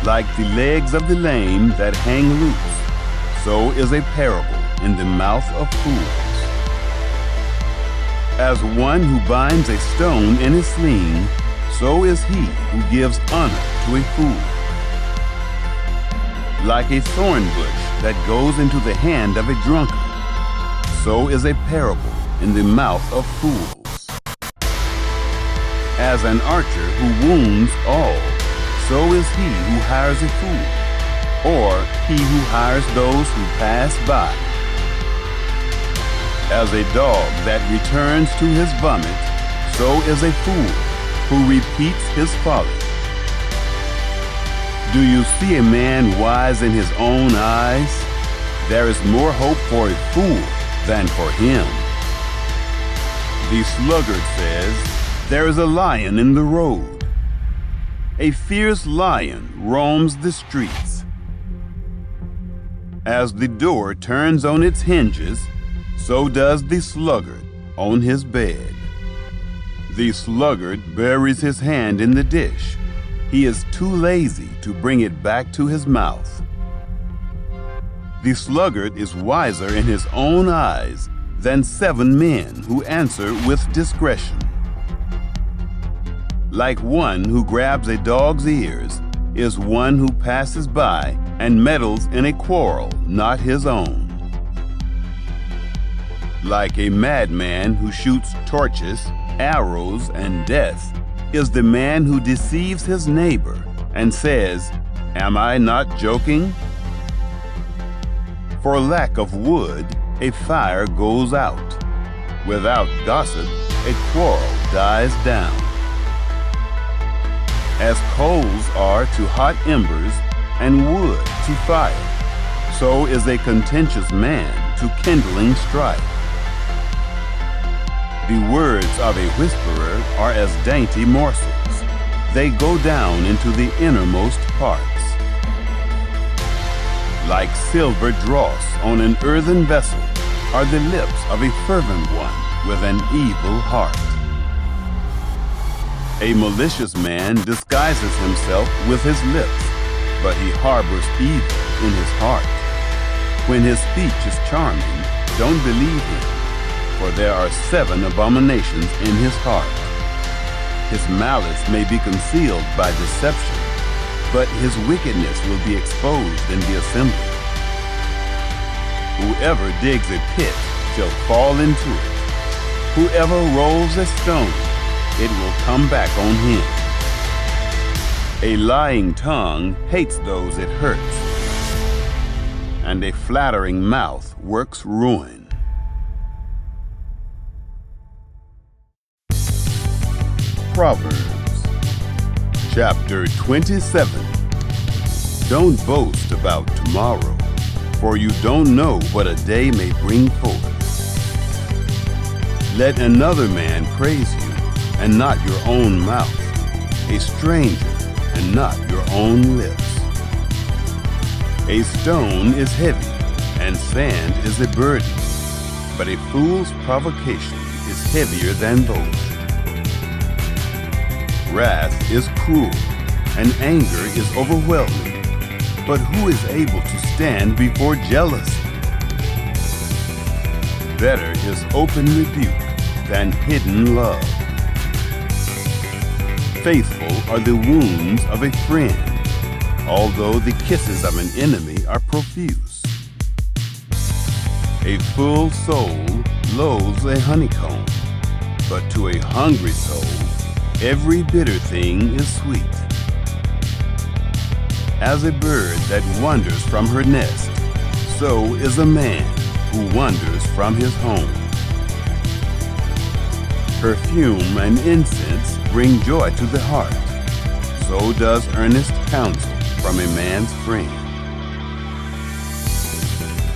Like the legs of the lame that hang loose, so is a parable in the mouth of fools. As one who binds a stone in a sling, so is he who gives honor to a fool. Like a thorn bush that goes into the hand of a drunkard, so is a parable in the mouth of fools. As an archer who wounds all, so is he who hires a fool, or he who hires those who pass by. As a dog that returns to his vomit, so is a fool who repeats his folly. Do you see a man wise in his own eyes? There is more hope for a fool than for him. The sluggard says, "There is a lion in the road." A fierce lion roams the streets. As the door turns on its hinges, so does the sluggard on his bed. The sluggard buries his hand in the dish. He is too lazy to bring it back to his mouth. The sluggard is wiser in his own eyes than 7 men who answer with discretion. Like one who grabs a dog's ears is one who passes by and meddles in a quarrel not his own. Like a madman who shoots torches, arrows, and death is the man who deceives his neighbor and says, "Am I not joking?" For lack of wood, a fire goes out. Without gossip, a quarrel dies down. As coals are to hot embers and wood to fire, so is a contentious man to kindling strife. The words of a whisperer are as dainty morsels. They go down into the innermost parts. Like silver dross on an earthen vessel are the lips of a fervent one with an evil heart. A malicious man disguises himself with his lips, but he harbors evil in his heart. When his speech is charming, don't believe him, for there are 7 abominations in his heart. His malice may be concealed by deception, but his wickedness will be exposed in the assembly. Whoever digs a pit shall fall into it. Whoever rolls a stone, it will come back on him. A lying tongue hates those it hurts, and a flattering mouth works ruin. Proverbs, chapter 27. Don't boast about tomorrow, for you don't know what a day may bring forth. Let another man praise you, and not your own mouth, a stranger, and not your own lips. A stone is heavy, and sand is a burden, but a fool's provocation is heavier than both. Wrath is cruel, and anger is overwhelming, but who is able to stand before jealousy? Better is open rebuke than hidden love. Faithful are the wounds of a friend, although the kisses of an enemy are profuse. A full soul loathes a honeycomb, but to a hungry soul every bitter thing is sweet. As a bird that wanders from her nest, so is a man who wanders from his home. Perfume and incense bring joy to the heart. So does earnest counsel from a man's friend.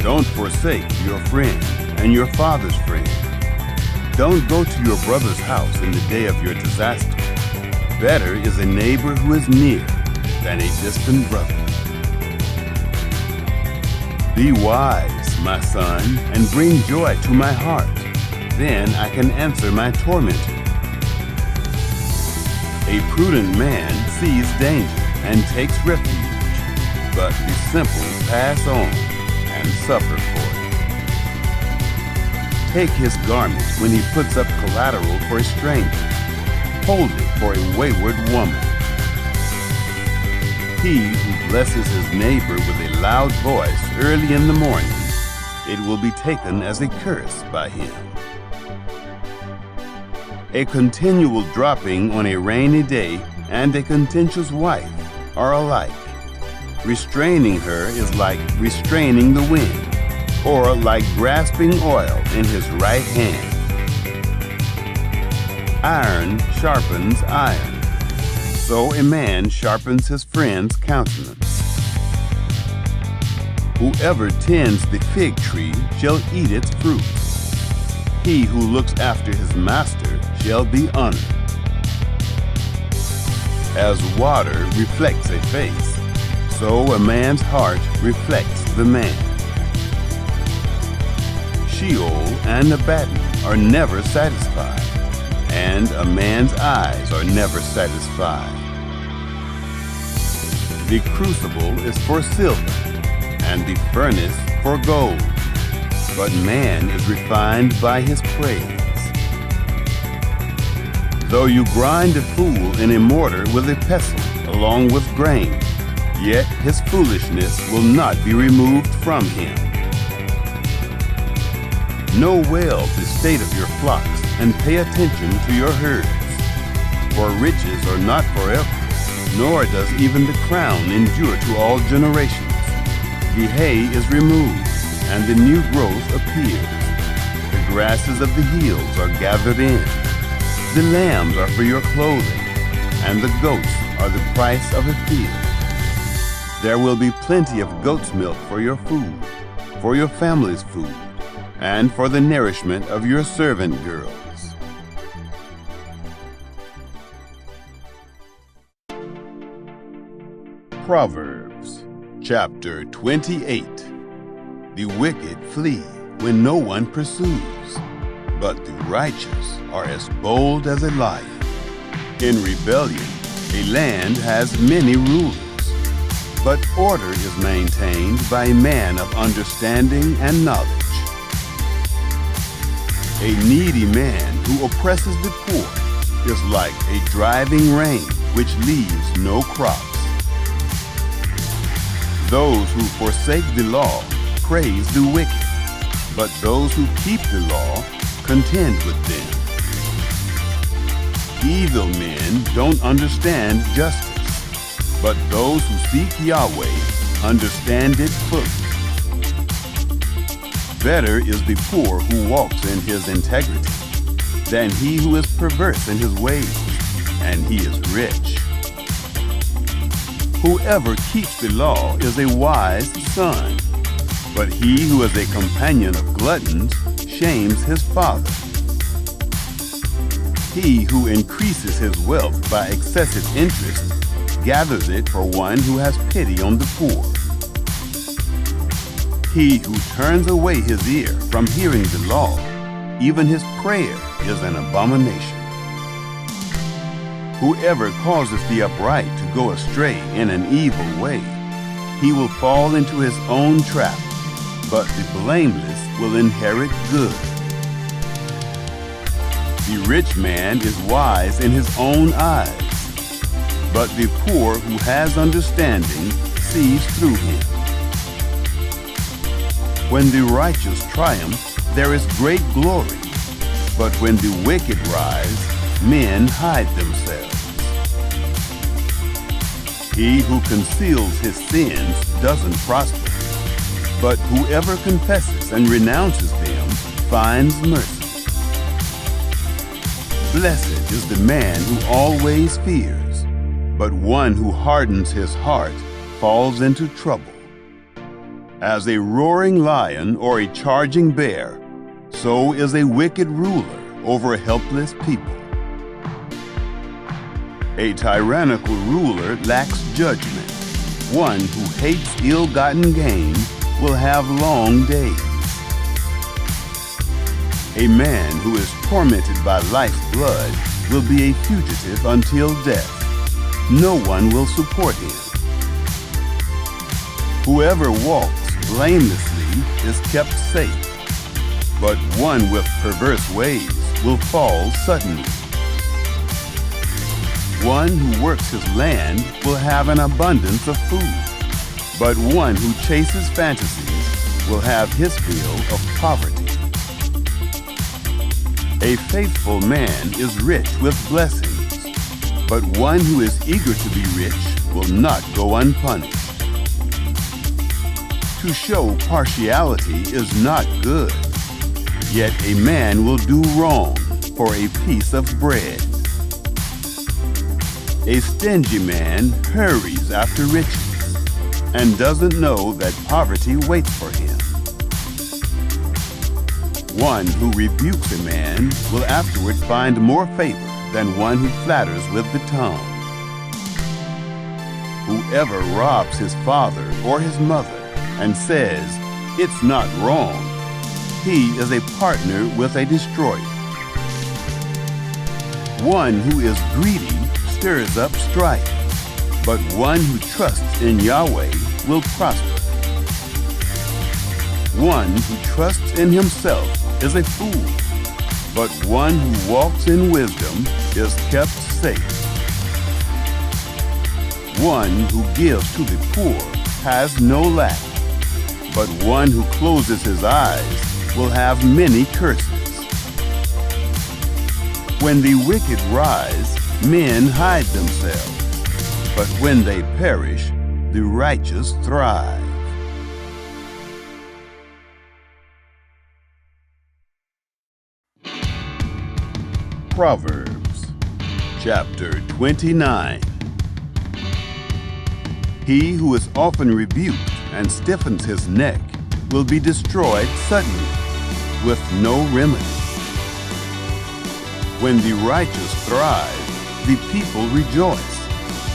Don't forsake your friend and your father's friend. Don't go to your brother's house in the day of your disaster. Better is a neighbor who is near than a distant brother. Be wise, my son, and bring joy to my heart. Then I can answer my tormentor. A prudent man sees danger and takes refuge, but the simple pass on and suffer for it. Take his garment when he puts up collateral for a stranger. Hold it for a wayward woman. He who blesses his neighbor with a loud voice early in the morning, it will be taken as a curse by him. A continual dropping on a rainy day and a contentious wife are alike. Restraining her is like restraining the wind, or like grasping oil in his right hand. Iron sharpens iron, so a man sharpens his friend's countenance. Whoever tends the fig tree shall eat its fruit. He who looks after his master shall be honored. As water reflects a face, so a man's heart reflects the man. Sheol and Abaddon are never satisfied, and a man's eyes are never satisfied. The crucible is for silver, and the furnace for gold, but man is refined by his praise. Though you grind a fool in a mortar with a pestle along with grain, yet his foolishness will not be removed from him. Know well the state of your flocks and pay attention to your herds. For riches are not forever, nor does even the crown endure to all generations. The hay is removed, and the new growth appears. The grasses of the hills are gathered in. The lambs are for your clothing, and the goats are the price of a field. There will be plenty of goat's milk for your food, for your family's food, and for the nourishment of your servant girls. Proverbs chapter 28. The wicked flee when no one pursues, but the righteous are as bold as a lion. In rebellion, a land has many rulers, but order is maintained by a man of understanding and knowledge. A needy man who oppresses the poor is like a driving rain which leaves no crops. Those who forsake the law praise the wicked, but those who keep the law contend with them. Evil men don't understand justice, but those who seek Yahweh understand it fully. Better is the poor who walks in his integrity than he who is perverse in his ways, and he is rich. Whoever keeps the law is a wise son, but he who is a companion of gluttons shames his father. He who increases his wealth by excessive interest gathers it for one who has pity on the poor. He who turns away his ear from hearing the law, even his prayer is an abomination. Whoever causes the upright to go astray in an evil way, he will fall into his own trap, but the blameless will inherit good. The rich man is wise in his own eyes, but the poor who has understanding sees through him. When the righteous triumph, there is great glory, but when the wicked rise, men hide themselves. He who conceals his sins doesn't prosper, but whoever confesses and renounces them finds mercy. Blessed is the man who always fears, but one who hardens his heart falls into trouble. As a roaring lion or a charging bear, so is a wicked ruler over helpless people. A tyrannical ruler lacks judgment. One who hates ill-gotten gain will have long days. A man who is tormented by life's blood will be a fugitive until death. No one will support him. Whoever walks blamelessly is kept safe, but one with perverse ways will fall suddenly. One who works his land will have an abundance of food, but one who chases fantasies will have his fill of poverty. A faithful man is rich with blessings, but one who is eager to be rich will not go unpunished. To show partiality is not good, yet a man will do wrong for a piece of bread. A stingy man hurries after riches and doesn't know that poverty waits for him. One who rebukes a man will afterward find more favor than one who flatters with the tongue. Whoever robs his father or his mother and says, "It's not wrong," he is a partner with a destroyer. One who is greedy stirs up strife, but one who trusts in Yahweh will prosper. One who trusts in himself is a fool, but one who walks in wisdom is kept safe. One who gives to the poor has no lack, but one who closes his eyes will have many curses. When the wicked rise, men hide themselves, but when they perish, the righteous thrive. Proverbs, chapter 29. He who is often rebuked and stiffens his neck will be destroyed suddenly, with no remedy. When the righteous thrive, the people rejoice,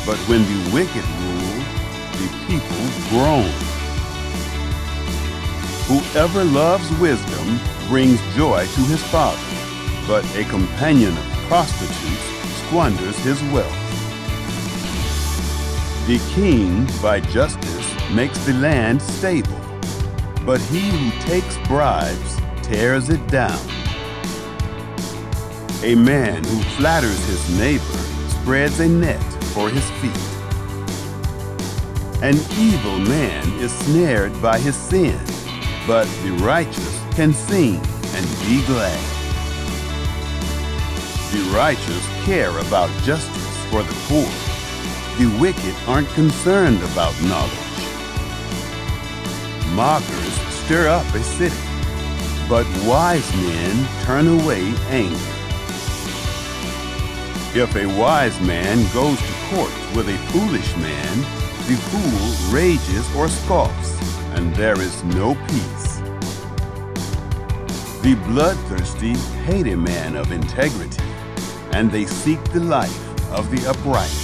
but when the wicked rule, the people groan. Whoever loves wisdom brings joy to his father, but a companion of prostitutes squanders his wealth. The king, by justice, makes the land stable, but he who takes bribes tears it down. A man who flatters his neighbor spreads a net for his feet. An evil man is snared by his sin, but the righteous can sing and be glad. The righteous care about justice for the poor. The wicked aren't concerned about knowledge. Mockers stir up a city, but wise men turn away anger. If a wise man goes to court with a foolish man, the fool rages or scoffs, and there is no peace. The bloodthirsty hate a man of integrity, and they seek the life of the upright.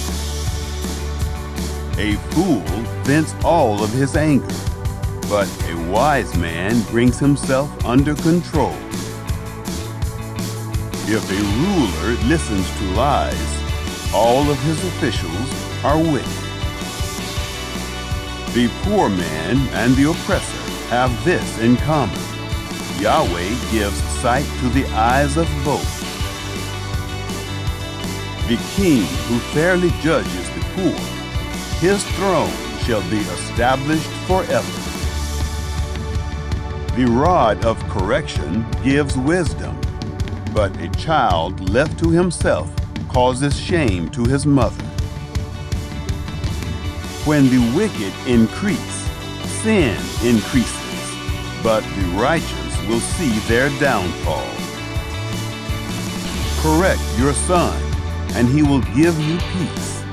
A fool vents all of his anger, but a wise man brings himself under control. If a ruler listens to lies, all of his officials are wicked. The poor man and the oppressor have this in common: Yahweh gives sight to the eyes of both. The king who fairly judges the poor, his throne shall be established forever. The rod of correction gives wisdom, but a child left to himself causes shame to his mother. When the wicked increase, sin increases, but the righteous will see their downfall. Correct your son, and he will give you peace.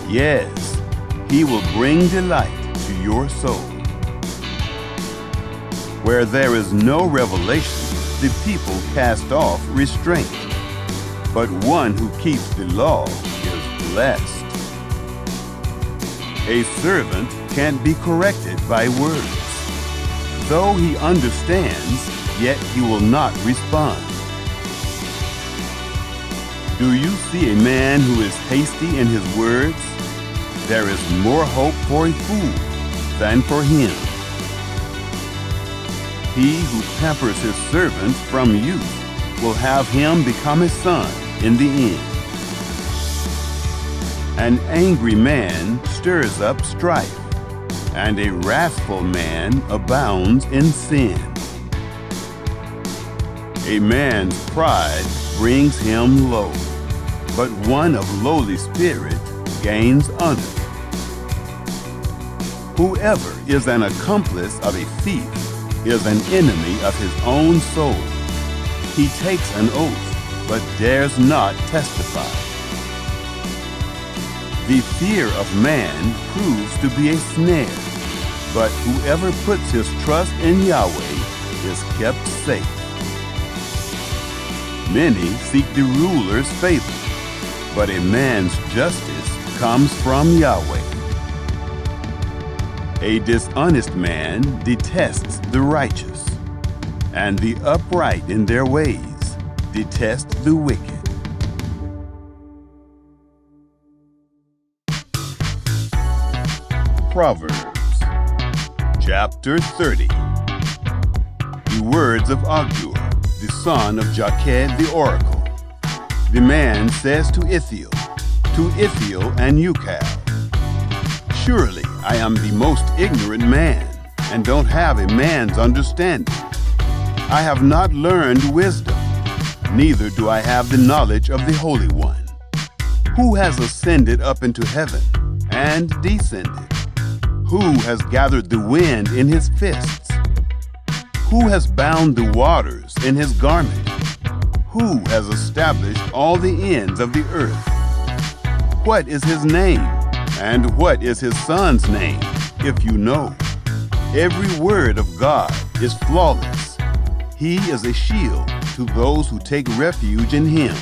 Yes, he will bring delight to your soul. Where there is no revelation, the people cast off restraint, but one who keeps the law is blessed. A servant can't be corrected by words. Though he understands, yet he will not respond. Do you see a man who is hasty in his words? There is more hope for a fool than for him. He who pampers his servant from youth will have him become a son in the end. An angry man stirs up strife, and a wrathful man abounds in sin. A man's pride brings him low, but one of lowly spirit gains honor. Whoever is an accomplice of a thief is an enemy of his own soul. He takes an oath, but dares not testify. The fear of man proves to be a snare, but whoever puts his trust in Yahweh is kept safe. Many seek the ruler's favor, but a man's justice comes from Yahweh. A dishonest man detests the righteous, and the upright in their ways detest the wicked. Proverbs, chapter 30. The words of Agur, the son of Jakeh the oracle. The man says to Ithiel and Ukal, surely I am the most ignorant man, and don't have a man's understanding. I have not learned wisdom, neither do I have the knowledge of the Holy One. Who has ascended up into heaven and descended? Who has gathered the wind in his fists? Who has bound the waters in his garment? Who has established all the ends of the earth? What is his name, and what is his son's name, if you know? Every word of God is flawless. He is a shield to those who take refuge in him.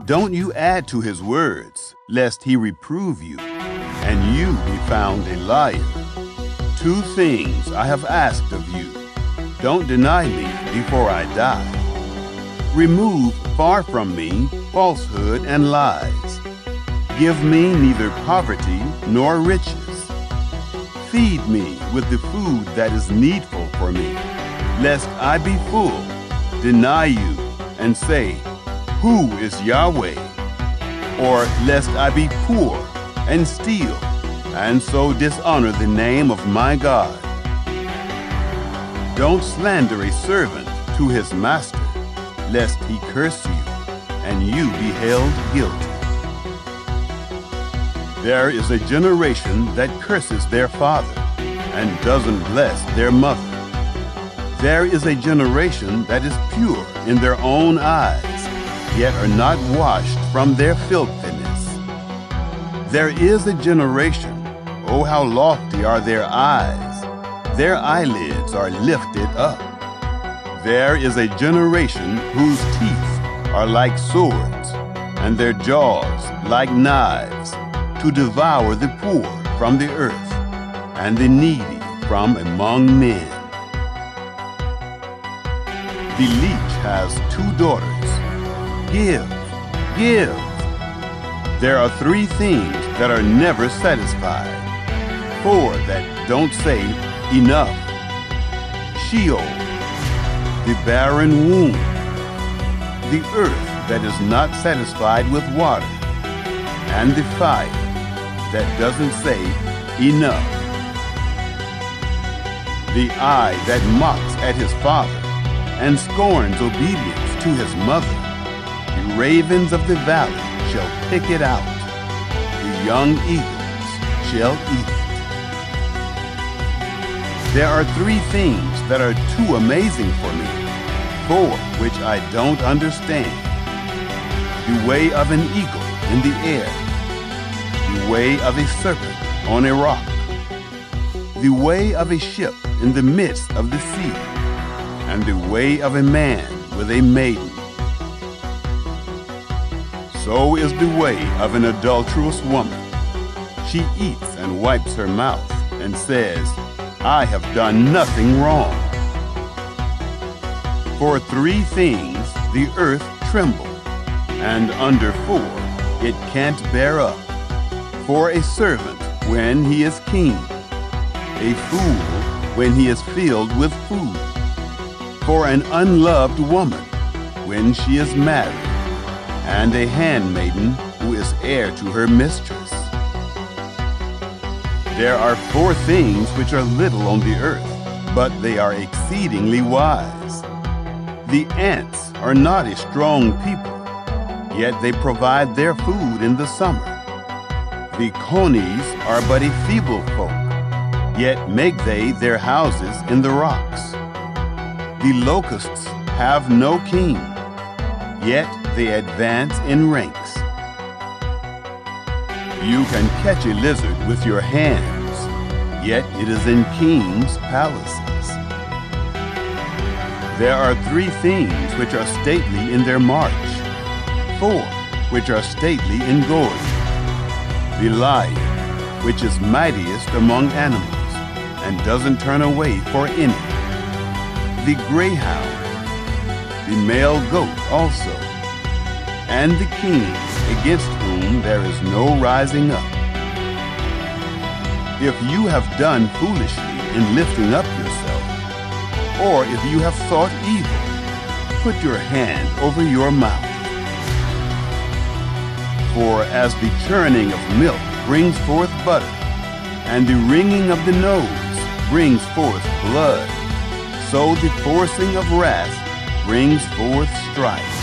Don't you add to his words, lest he reprove you, and you be found a liar. 2 things I have asked of you. Don't deny me before I die. Remove far from me falsehood and lies. Give me neither poverty nor riches. Feed me with the food that is needful for me, lest I be full, deny you, and say, who is Yahweh? Or lest I be poor and steal, and so dishonor the name of my God. Don't slander a servant to his master, lest he curse you, and you be held guilty. There is a generation that curses their father, and doesn't bless their mother. There is a generation that is pure in their own eyes, yet are not washed from their filthiness. There is a generation, oh how lofty are their eyes, their eyelids are lifted up. There is a generation whose teeth are like swords, and their jaws like knives, to devour the poor from the earth, and the needy from among men. The leech has 2 daughters. Give, give. There are 3 things that are never satisfied, 4 that don't say enough. Sheol, the barren womb, the earth that is not satisfied with water, and the fire that doesn't say enough. The eye that mocks at his father and scorns obedience to his mother. The ravens of the valley shall pick it out. The young eagles shall eat it. There are three things that are too amazing for me, four which I don't understand. The way of an eagle in the air, the way of a serpent on a rock, the way of a ship in the midst of the sea, and the way of a man with a maiden. So is the way of an adulterous woman. She eats and wipes her mouth and says, I have done nothing wrong. For three things the earth trembles, and under four it can't bear up. For a servant when he is keen, a fool when he is filled with food. For an unloved woman when she is married, and a handmaiden who is heir to her mistress. There are four things which are little on the earth, but they are exceedingly wise. The ants are not a strong people, yet they provide their food in the summer. The conies are but a feeble folk, yet make they their houses in the rocks. The locusts have no king, yet they advance in ranks. You can catch a lizard with your hands, yet it is in kings' palaces. There are three things which are stately in their march, four which are stately in going. The lion, which is mightiest among animals, and doesn't turn away for any. The greyhound, the male goat also, and the king, against whom there is no rising up. If you have done foolishly in lifting up yourself, or if you have thought evil, put your hand over your mouth. For as the churning of milk brings forth butter, and the wringing of the nose brings forth blood, so the forcing of wrath brings forth strife.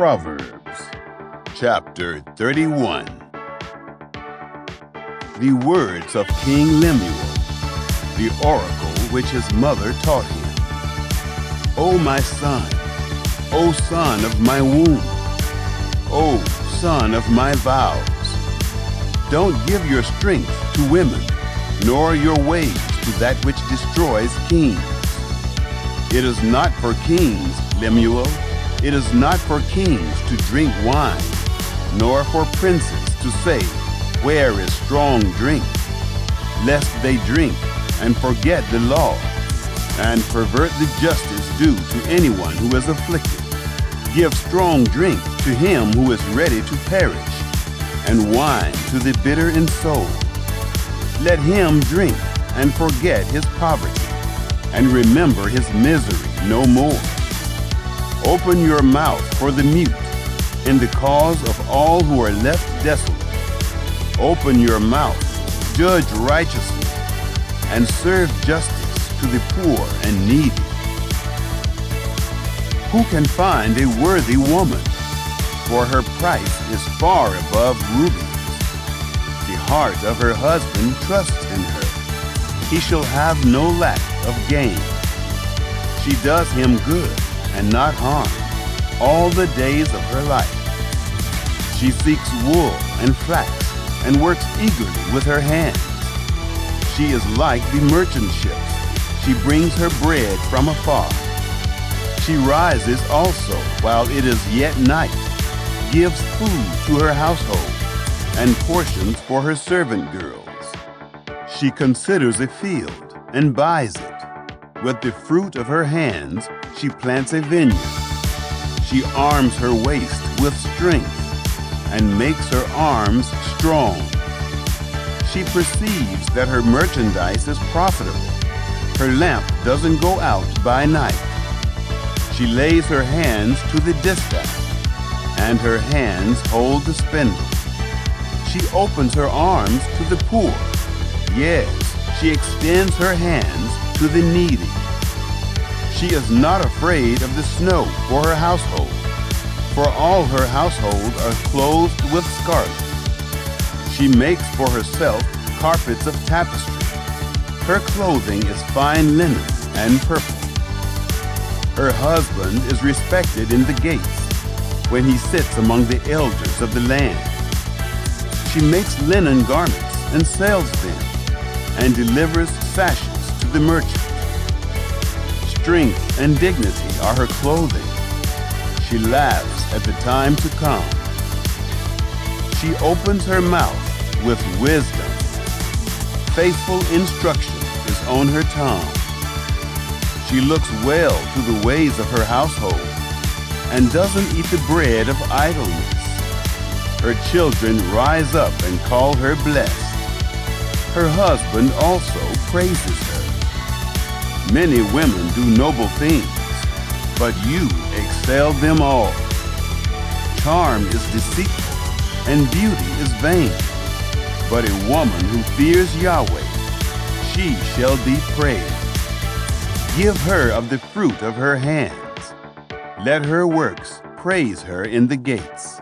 Proverbs, chapter 31. The words of King Lemuel, the oracle which his mother taught him. O my son, O son of my womb, O son of my vows, don't give your strength to women, nor your ways to that which destroys kings. It is not for kings, Lemuel, it is not for kings to drink wine, nor for princes to say, where is strong drink? Lest they drink and forget the law, and pervert the justice due to anyone who is afflicted. Give strong drink to him who is ready to perish, and wine to the bitter in soul. Let him drink and forget his poverty, and remember his misery no more. Open your mouth for the mute, in the cause of all who are left desolate. Open your mouth, judge righteously, and serve justice to the poor and needy. Who can find a worthy woman? For her price is far above rubies. The heart of her husband trusts in her. He shall have no lack of gain. She does him good and not harm all the days of her life. She seeks wool and flax and works eagerly with her hands. She is like the merchant ships. She brings her bread from afar. She rises also while it is yet night, gives food to her household, and portions for her servant girls. She considers a field and buys it. With the fruit of her hands, she plants a vineyard. She arms her waist with strength and makes her arms strong. She perceives that her merchandise is profitable. Her lamp doesn't go out by night. She lays her hands to the distaff, and her hands hold the spindle. She opens her arms to the poor. Yes, she extends her hands to the needy. She is not afraid of the snow for her household, for all her household are clothed with scarlet. She makes for herself carpets of tapestry. Her clothing is fine linen and purple. Her husband is respected in the gates, when he sits among the elders of the land. She makes linen garments and sells them, and delivers sashes to the merchant. Strength and dignity are her clothing. She laughs at the time to come. She opens her mouth with wisdom. Faithful instruction is on her tongue. She looks well to the ways of her household, and doesn't eat the bread of idleness. Her children rise up and call her blessed. Her husband also praises her. Many women do noble things, but you excel them all. Charm is deceitful, and beauty is vain. But a woman who fears Yahweh, she shall be praised. Give her of the fruit of her hands. Let her works praise her in the gates.